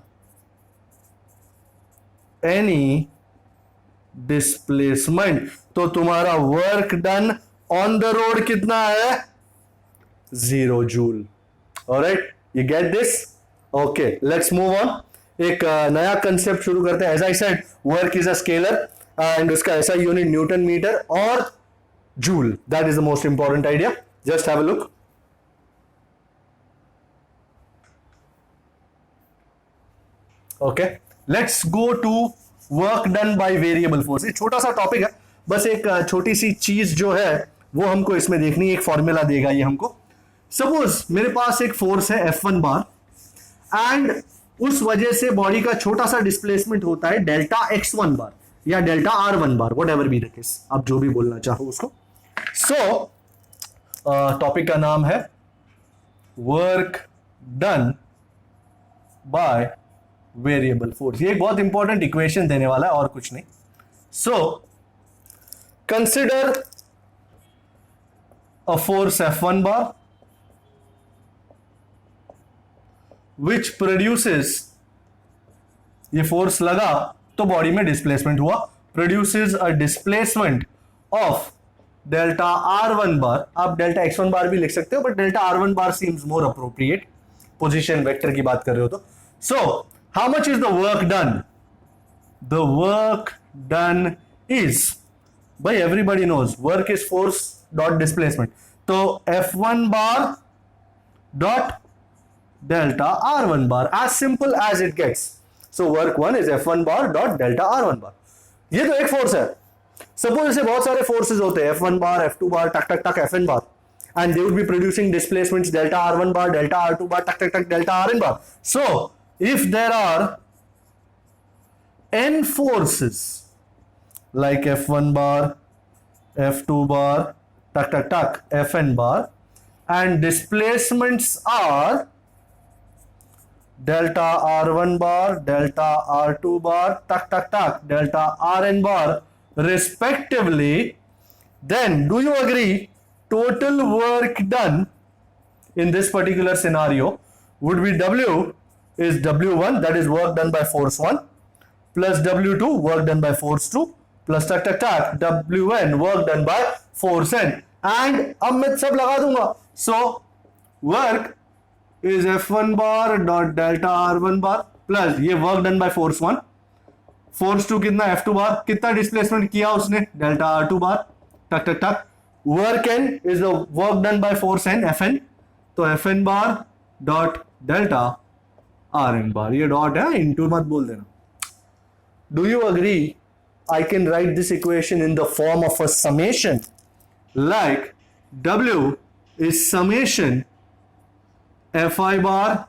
any displacement, तो तुम्हारा work done on the road कितना है, 0 joule. Alright, you get this. Okay, let's move on. एक नया कंसेप्ट शुरू करते हैं. As I said, work is a scalar and उसका ऐसा यूनिट न्यूटन मीटर और joule, that is the most important idea. Just have a look. Okay, let's go to work done by variable force. ये छोटा सा topic है, बस एक छोटी सी चीज जो है वो हमको इसमें देखनी है. एक फॉर्मूला देगा ये हमको. सपोज मेरे पास एक फोर्स है F1 बार, एंड उस वजह से बॉडी का छोटा सा डिस्प्लेसमेंट होता है डेल्टा X1 बार या delta R1 bar, what ever be the case, आप जो भी बोलना चाहो उसको. सो टॉपिक का नाम है work done by variable force. ये एक बहुत इंपॉर्टेंट इक्वेशन देने वाला है और कुछ नहीं. सो consider a force F1 bar which produces, ये फोर्स लगा तो बॉडी में डिस्प्लेसमेंट हुआ, produces a displacement of delta R1 बार. आप डेल्टा X1 बार भी लिख सकते हो, but delta R1 bar seems more appropriate, position vector की बात कर रहे हो तो. So how much is the work done? The work done is, भाई everybody knows work is force dot displacement, तो F1 bar dot delta R1 bar, as simple as it gets. So work 1 is F1 bar dot delta R1 bar. ये तो एक force है. Suppose ऐसे बहुत सारे forces होते हैं, F1 बार, F2 बार, टक टक टक Fn bar, and they would be producing displacements delta R1 bar, delta R2 bar, टक टक टक delta Rn bar. So if there are n forces like F1 bar, F2 bar, tuck tuck tuck, Fn bar, and displacements are delta R1 bar, delta R2 bar, tuck tuck tuck, delta Rn bar respectively, then do you agree total work done in this particular scenario would be W is W1, that is work done by force 1, plus W2 work done by force 2 plus टक टक टक Wn work done by force n and अब मैं सब लगा दूंगा. So work is F1 bar dot delta R1 bar plus ये work done by force 1, force 2 कितना F2 bar, कितना डिस्प्लेसमेंट किया उसने डेल्टा R2 bar, टक टक टक. Work n is the work done by force n Fn, तो Fn bar dot delta Rn bar. ये डॉट है, इंटू मत बोल देना. Do you agree I can write this equation in the form of a summation, like W is summation Fi bar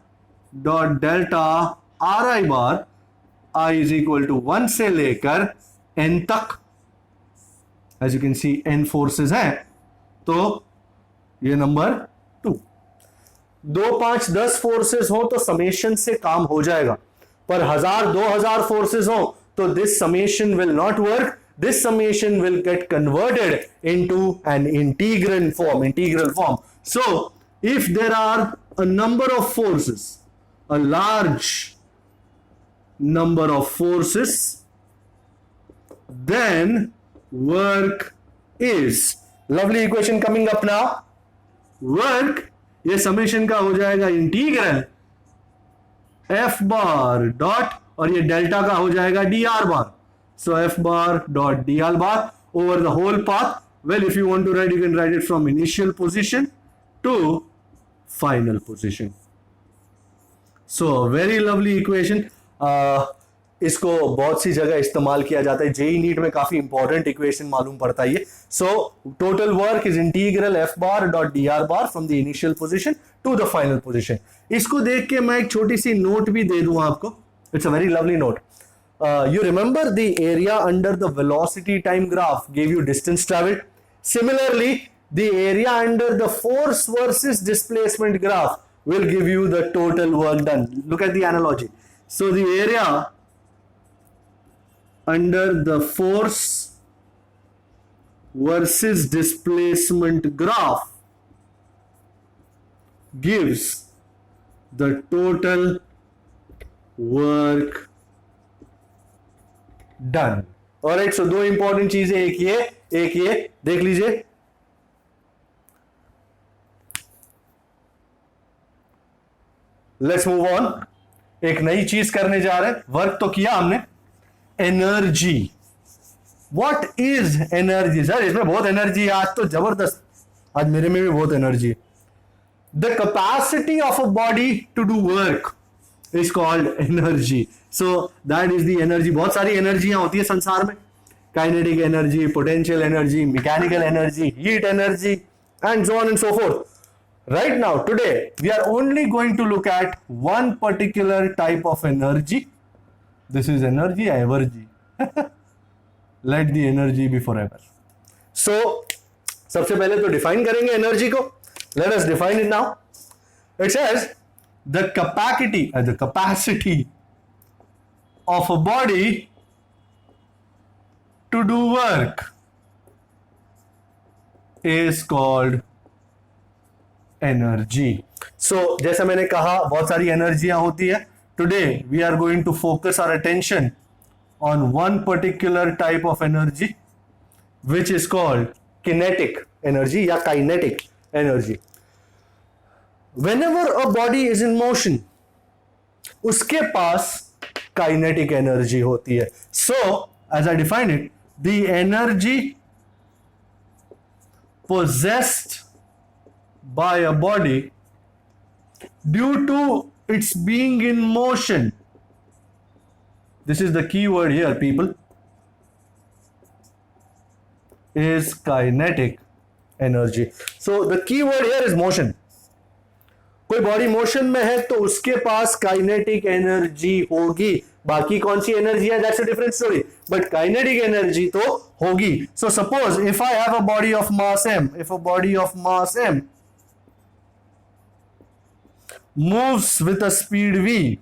dot delta Ri bar, I is equal to 1 से लेकर n तक. As you can see n forces हैं, तो ये number 2. 2, 5, 10 forces हो तो summation से काम हो जाएगा, पर 1000, 2000 फोर्सेस हो तो this summation will not work. This summation will get converted into an integral form. So if there are a number of forces, a large number of forces, then work is, lovely equation coming up now, work ये summation का हो जाएगा integral F bar dot, और ये delta का हो जाएगा d r bar. So f bar dot d r bar over the whole path. Well, if you want to write, you can write it from initial position to final position. So very lovely equation. इसको बहुत सी जगह इस्तेमाल किया जाता है. JEE NEET में काफी important equation मालूम पड़ता है ये. So total work is integral F bar dot d r bar from the initial position to the final position. इसको देख के मैं एक छोटी सी नोट भी दे दूं आपको. It's a very lovely note. You remember the area under the velocity time graph gave you distance traveled. Similarly, the area under the force versus displacement graph will give you the total work done. Look at the analogy. So the area under the force versus displacement graph gives the total work done. Alright, so दो important चीजें, एक ये देख लीजिए. Let's move on. एक नई चीज करने जा रहे हैं. वर्क तो किया हमने. Energy. What is energy? Sir इसमें बहुत एनर्जी है आज तो, जबरदस्त. आज मेरे में भी बहुत एनर्जी है. The capacity of a body to do work is called energy. So that is the energy. बहुत सारी एनर्जियां होती है संसार में. Kinetic energy, potential energy, mechanical energy, heat energy, and so on and so forth. Right now, today, we are only going to look at one particular type of energy. This is energy, evergy. Let the energy be forever. So, सबसे पहले तो define करेंगे energy को. Let us define it now. It says the capacity of a body to do work is called energy. So जैसा मैंने कहा, बहुत सारी एनर्जियां होती है. Today we are going to focus our attention on one particular type of energy which is called kinetic energy या kinetic energy. Whenever a body is in motion, उसके पास kinetic energy होती है. So, as I define it, the energy possessed by a body due to its being in motion. This is the key word here, people. Is kinetic energy. So, the key word here is motion. कोई body motion में है तो उसके पास kinetic energy होगी. बाकी कौन सी energy है, that's a different story, but kinetic energy तो होगी. So suppose if I have a body of mass m, if a body of mass m moves with a speed v,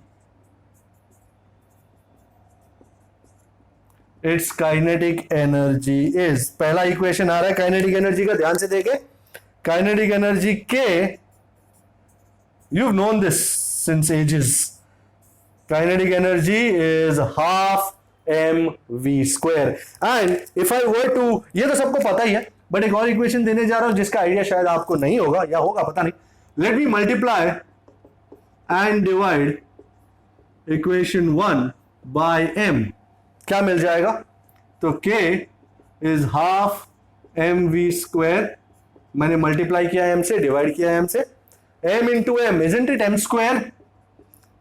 its kinetic energy is, पहला equation आ रहा है kinetic energy का, ध्यान से देखें. Kinetic energy के, you've known this since ages. Kinetic energy is half mv²। And if I were to, ये तो सबको पता ही है, बट एक और इक्वेशन देने जा रहा हूं जिसका आइडिया शायद आपको नहीं होगा या होगा पता नहीं। Let me multiply and divide equation 1 by m, क्या मिल जाएगा? तो k इज हाफ mv², मैंने मल्टीप्लाई किया m से, डिवाइड किया m से, m into m, isn't it m²?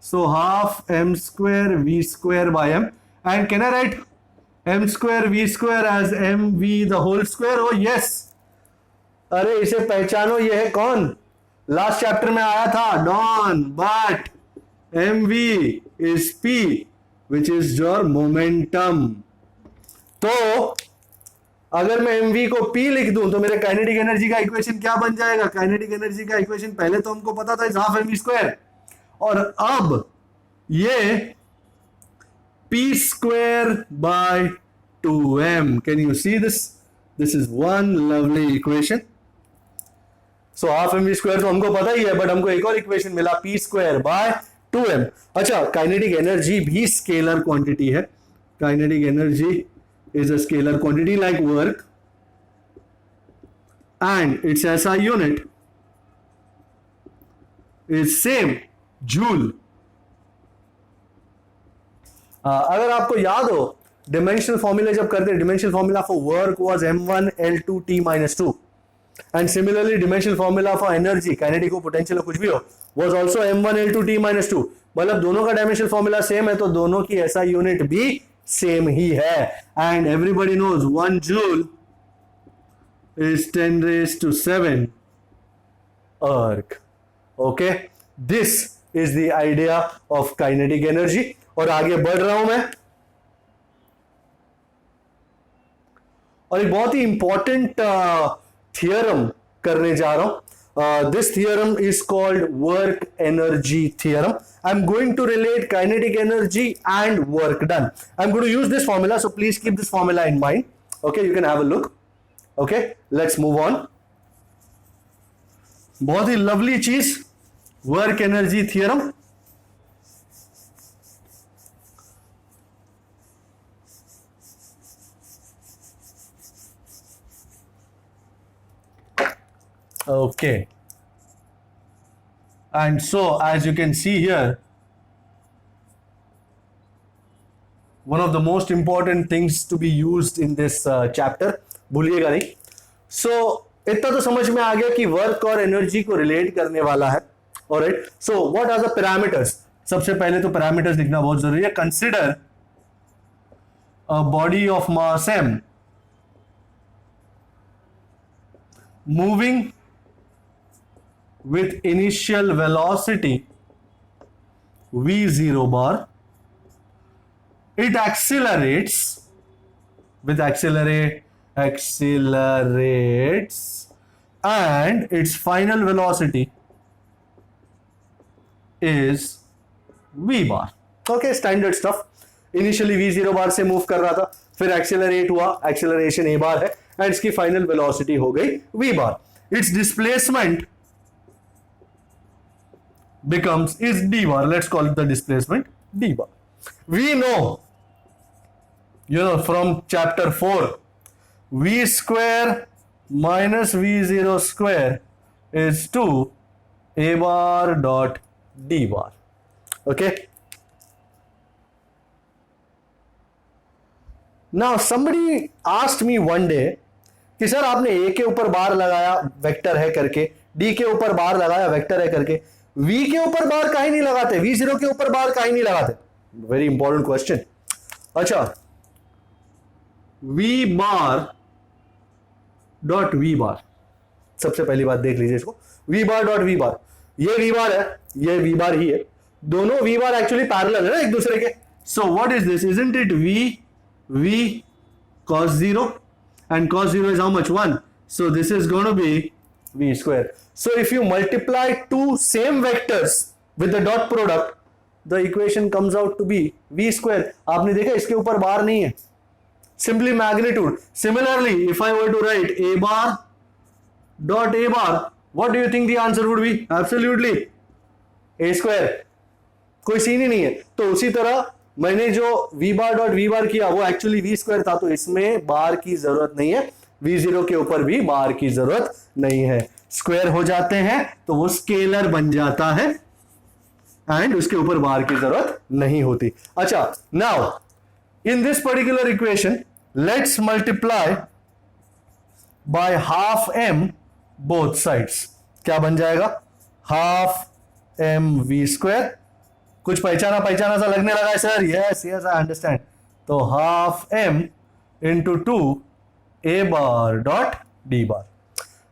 So half m² v² by m, and can I write m² v² as mv the whole square? Oh yes, अरे इसे पहचानो, ये है कौन? लास्ट चैप्टर में आया था, डॉन, but mv is p which is your momentum. तो अगर मैं mv को p लिख दूं तो मेरे काइनेटिक एनर्जी का इक्वेशन क्या बन जाएगा? काइनेटिक एनर्जी का इक्वेशन पहले तो हमको पता था, इज हाफ mv², और अब ये p² by 2m। Can you see this? This is one lovely equation. So half mv² तो हमको पता ही है, बट हमको एक और इक्वेशन मिला, p² by 2m। अच्छा, काइनेटिक एनर्जी भी स्केलर क्वांटिटी है। Kinetic energy is a scalar quantity like work, and it's SI unit is same, joule. अगर आपको याद हो, डिमेंशनल फॉर्मूला जब करते, dimensional formula for work was m1 L2 T-2, and similarly dimensional formula for energy, kinetic हो, potential हो, कुछ भी हो, was also m1 L2 T-2। मतलब दोनों का डायमेंशनल फॉर्मूला सेम है, तो दोनों की SI यूनिट भी सेम ही है। And everybody knows 1 joule is 10⁻⁷ erg. Okay, this is the idea of kinetic energy. और आगे बढ़ रहा हूं मैं, और एक बहुत ही इंपॉर्टेंट थियरम करने जा रहा हूं। This theorem is called work energy theorem. I am going to relate kinetic energy and work done. I am going to use this formula, so please keep this formula in mind. Okay, you can have a look. Okay, let's move on. बहुत ही lovely चीज, work energy theorem. Okay, and so as you can see here, one of the most important things to be used in this chapter, भूलिएगा नहीं। So इतना तो समझ में आ गया कि वर्क और एनर्जी को रिलेट करने वाला है। Alright, so what are the parameters? सबसे पहले तो पैरामीटर्स लिखना बहुत जरूरी है। Consider a body of mass m moving with initial velocity v0 bar, it accelerates and its final velocity is v bar। okay, standard stuff। initially v0 bar से move कर रहा था, फिर एक्सेलरेट हुआ, एक्सेलरेशन a बार है, and इसकी final velocity हो गई v bar. It's displacement becomes is d bar, let's call it the displacement d bar। we know, you know, from chapter 4, v square minus v0 square is 2 a bar dot d bar। okay, now somebody asked me one day कि sir आपने a के ऊपर बार लगाया vector है करके, d के ऊपर बार लगाया वेक्टर है करके, v के ऊपर बार काहे नहीं लगाते, v0 के ऊपर बार काहे नहीं लगाते? Very important question. अच्छा, v बार डॉट v बार, सबसे पहली बात देख लीजिए इसको, v बार डॉट v बार, ये v बार है, ये v बार ही है, दोनों v बार एक्चुअली पैरेलल है ना एक दूसरे के। सो what is this? Isn't it v cos 0, and cos 0 is how much? 1, so this is going to be v square। so if you multiply two same vectors with the dot product, the equation comes out to be v square। आपने देखा इसके ऊपर बार नहीं है, simply magnitude। similarly if I were to write a bar dot a bar, what do you think the answer would be? absolutely a square, कोई scene ही नहीं है। तो उसी तरह मैंने जो v बार डॉट v बार किया वो एक्चुअली v स्क्वायर था, तो इसमें बार की जरूरत नहीं है, v0 के ऊपर भी बार की जरूरत नहीं है, स्क्वायर हो जाते हैं तो वो स्केलर बन जाता है एंड उसके ऊपर बार की जरूरत नहीं होती। अच्छा, now in this particular equation let's multiply by half m both sides. क्या बन जाएगा? Half mv square. कुछ पहचाना सा लगने लगा है सर? Yes yes I understand. तो half m into 2 a bar dot d bar.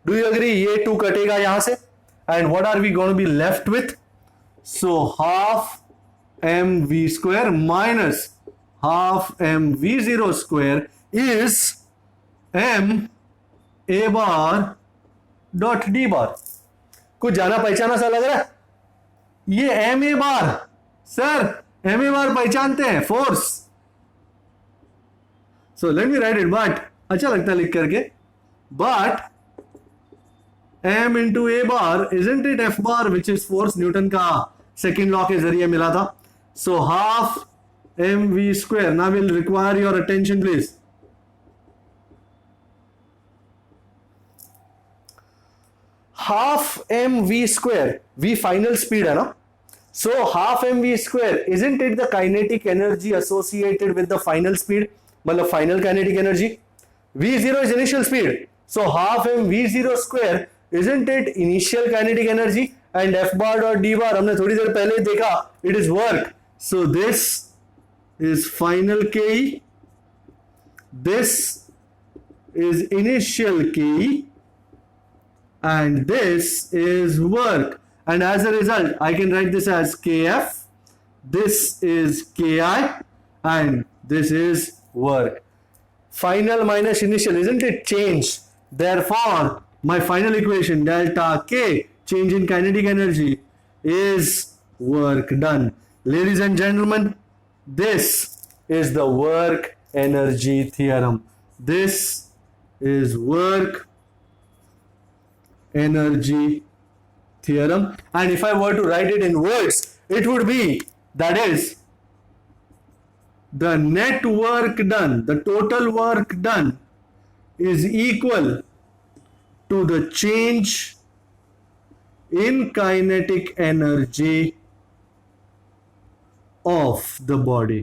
Do you agree? ये 2 कटेगा यहां से and what are we going to be left with? So half mv square minus half mv0 square is m a bar dot d bar. कुछ जाना पहचाना सा लग रहा है? ये M A bar, sir M A bar पहचानते हैं, force. So let me write it, but अच्छा लगता है लिख करके, but M into A bar isn't it F bar which is force, Newton का सेकेंड लॉ के जरिए मिला था। So half M V square, now will require your attention please. Half M V square, we final speed है ना, so half M V square isn't it the kinetic energy associated with the final speed, मतलब final kinetic energy. v0 is initial speed, so half M v0 square isn't it initial kinetic energy and f bar dot d bar हमने थोड़ी देर पहले देखा, it is work. So this is final ke, this is initial ke and this is work, and as a result I can write this as kf, this is ki and this is work. Final minus initial, isn't it change? Therefore my final equation delta k, change in kinetic energy, is work done. Ladies and gentlemen, this is the work energy theorem. This is work energy theorem, and if I were to write it in words, it would be, that is, the net work done, the total work done is equal to the change in kinetic energy of the body.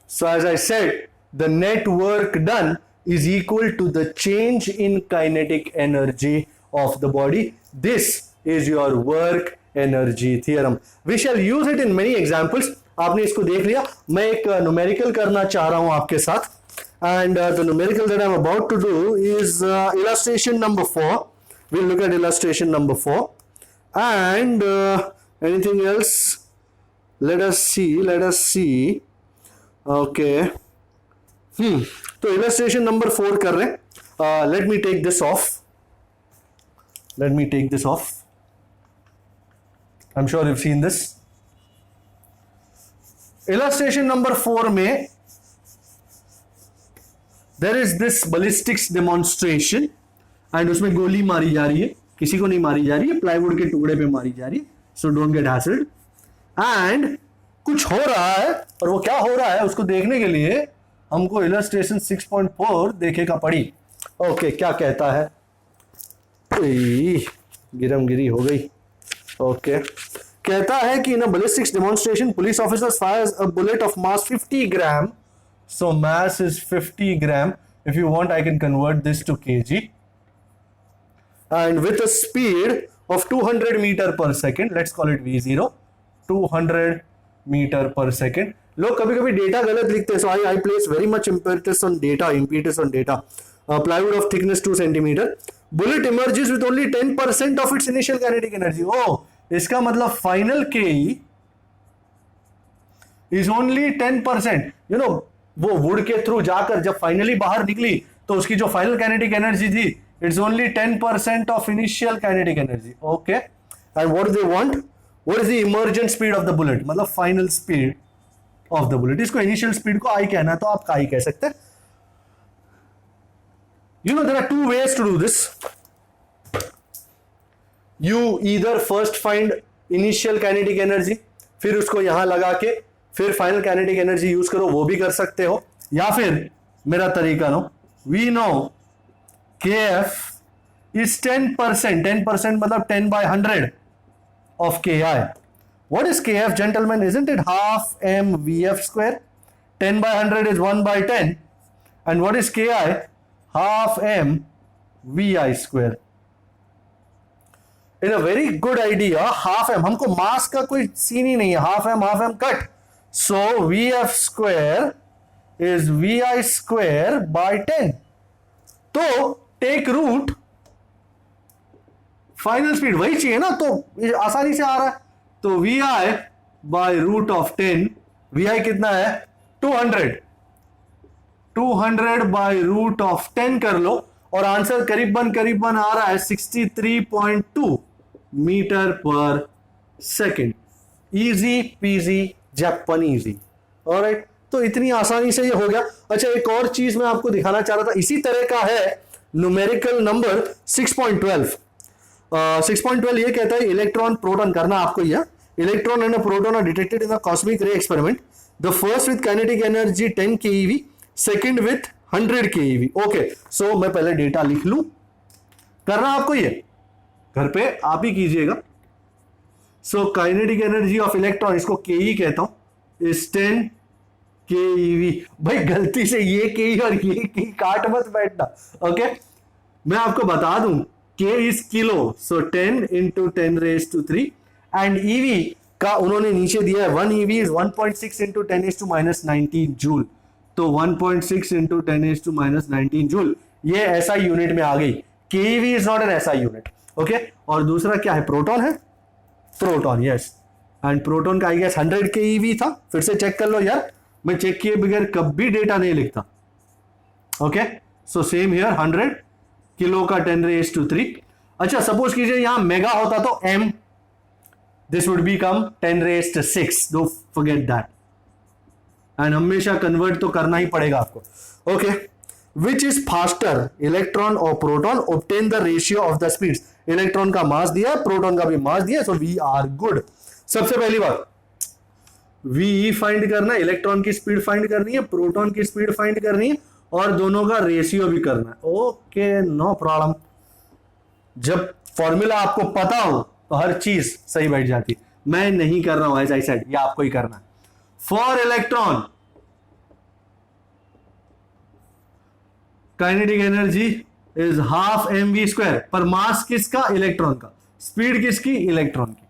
So as I said, the net work done is equal to the change in kinetic energy of the body. This is your work energy theorem. We shall use it in many examples. आपने इसको देख लिया, मैं एक numerical करना चाह रहा हूं आपके साथ, and the numerical that I'm about to do is illustration number 4. We'll look at illustration number 4 and anything else. Let us see. Okay. तो इलस्ट्रेशन नंबर 4 कर रहे हैं। Let me take this off, I am sure you seen this. Illustration number 4 में there is this ballistics demonstration and उसमें गोली मारी जा रही है, किसी को नहीं मारी जा रही है, प्लाईवुड के टुकड़े पे मारी जा रही है, सो डोंट गेट हैसल्ड। एंड कुछ हो रहा है, और वो क्या हो रहा है उसको देखने के लिए हमको इलस्ट्रेशन 6.4 देखेगा पड़ी। ओके, क्या कहता है? गिरमगिरी हो गई। ओके, कहता है कि in a ballistics demonstration police officers fires a bullet of mass 50 gram, so mass is 50 gram, if you want I can convert this to kg, and with a speed of 200 meter per second, let's call it v0, 200 meter per second. लोग कभी कभी data गलत लिखते हैं, so I place very much impetus on data. Plywood of thickness 2 centimeter. Bullet emerges with only 10% of its initial kinetic energy. Oh, इसका मतलब final Ke is only 10%. You know, वो wood के थ्रू जाकर जब फाइनली बाहर निकली तो उसकी जो फाइनल काइनेटिक एनर्जी थी, it's only 10% of initial kinetic energy. Okay, and what they want, what is the emergent speed of the bullet, मतलब final speed of the bullet. इसको इनिशियल स्पीड को आई कहना है तो आप का ही कह सकते हैं. You know, there are two ways to do this. You either first find initial kinetic energy, फिर उसको यहां लगा के फिर फाइनल काइनेटिक एनर्जी यूज करो, वो भी कर सकते हो। या फिर मेरा तरीका no, we know KF is 10%, 10% मतलब 10/100 of KI. What is KF, gentlemen? Isn't it half m VF square? 10/100 is 1/10. And what is KI? Half m VI square. In a very good idea, half m, हमको मास का कोई scene ही नहीं है, half m cut, so VF square is VI square by 10. तो take root, final speed वही चाहिए ना, तो आसानी से आ रहा है, तो VI by root of 10, VI कितना है 200, 200 बाय रूट ऑफ 10 कर लो और आंसर करीबन आ रहा है 63.2 मीटर पर second. Easy peasy Japanesey. Alright, तो इतनी आसानी से ये हो गया। अच्छा, एक और चीज मैं आपको दिखाना चाह रहा था, इसी तरह का है न्यूमेरिकल नंबर 6.12। 6.12 ये कहता है इलेक्ट्रॉन प्रोटॉन करना आपको, यह electron and proton are detected in the cosmic ray experiment, the first with kinetic energy 10 keV, second with 100 keV। Okay, so मैं पहले डेटा लिख लूं, करना आपको ये घर पे आप ही कीजिएगा। So kinetic energy of electron, इसको KE कहता हूं, इज 10 keV। भाई गलती से ये KE और ये KE काट मत बैठना। ओके, मैं आपको बता दूं, K is kilo, so 10 into 10⁻³ and EV का उन्होंने नीचे दिया है 1 EV इज 1.6 into 10⁻⁻19 जूल, तो 1.6 into 10⁻⁻19 जूल, ये SI यूनिट में आ गई। KEV is not an SI unit. Okay, और दूसरा क्या है, प्रोटॉन है, प्रोटॉन, यस, एंड प्रोटॉन का आई गेस 100 keV था। फिर से चेक कर लो यार, मैं चेक किए बगैर कभी डेटा नहीं लिखता। Okay, so same here 100 kilo का 10⁻³ अच्छा, सपोज कीजिए यहां मेगा होता तो M, this would become 10⁻⁶, don't forget that, and हमेशा कन्वर्ट तो करना ही पड़ेगा आपको। Okay, which is faster, electron और proton, obtain the ratio of the speeds. Electron का मास दिया है, प्रोटॉन का भी मास दिया है, सो वी आर गुड। सबसे पहली बात VE फाइंड करना, इलेक्ट्रॉन की स्पीड फाइंड करनी है, प्रोटॉन की स्पीड फाइंड करनी है, और दोनों का रेशियो भी करना है। Okay, no problem. जब फॉर्मूला आपको पता हो तो हर चीज सही बैठ जाती है। मैं नहीं कर रहा हूं, एज आई सेड, ये आपको ही करना है। For electron kinetic energy is half mv², पर मास किसका, इलेक्ट्रॉन का, स्पीड किसकी, इलेक्ट्रॉन की।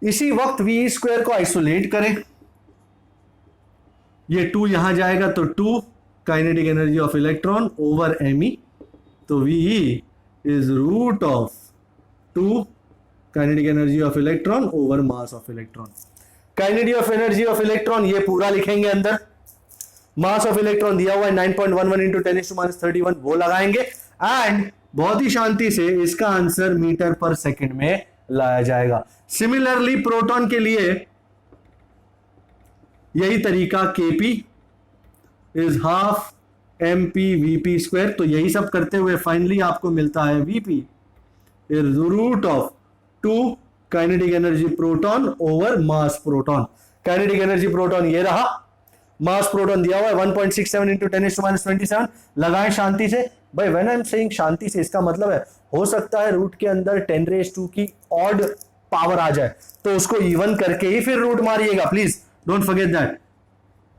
इसी वक्त VE² को आइसोलेट करें, ये 2 यहां जाएगा तो 2 kinetic energy of electron over me, तो VE is root of 2 kinetic energy of electron over mass of electron. Kinetic of energy of electron ये पूरा लिखेंगे अंदर, मास ऑफ इलेक्ट्रॉन दिया हुआ है 9.11 into 10⁻31, वो लगाएंगे, एंड बहुत ही शांति से इसका आंसर मीटर पर सेकंड में लाया जाएगा। सिमिलरली प्रोटॉन के लिए यही तरीका, KP इज हाफ MP/VP², तो यही सब करते हुए फाइनली आपको मिलता है VP is root of 2 kinetic energy proton over mass proton. Kinetic energy proton ये रहा, मास प्रोटॉन दिया हुआ है 1.67 into 10⁻27, लगाएं शांति से। भाई व्हेन आई एम सेइंग शांति से, इसका मतलब है हो सकता है रूट के अंदर 10⁻² की ऑड पावर आ जाए, तो उसको इवन करके ही फिर रूट मारिएगा, please don't forget that.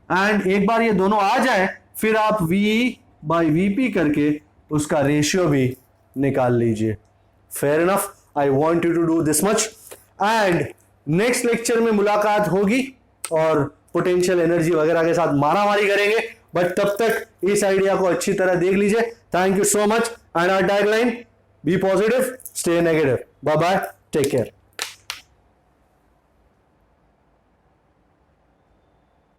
And एक बार ये दोनों आ जाए, फिर आप VE/VP करके उसका रेशियो भी निकाल लीजिए। Fair enough, I want you to do this much, and next lecture में मुलाकात होगी और पोटेंशियल एनर्जी वगैरह के साथ मारामारी करेंगे, बट तब तक इस आइडिया को अच्छी तरह देख लीजिए। Thank you so much, and our tagline, be positive, stay negative. Bye bye, take care.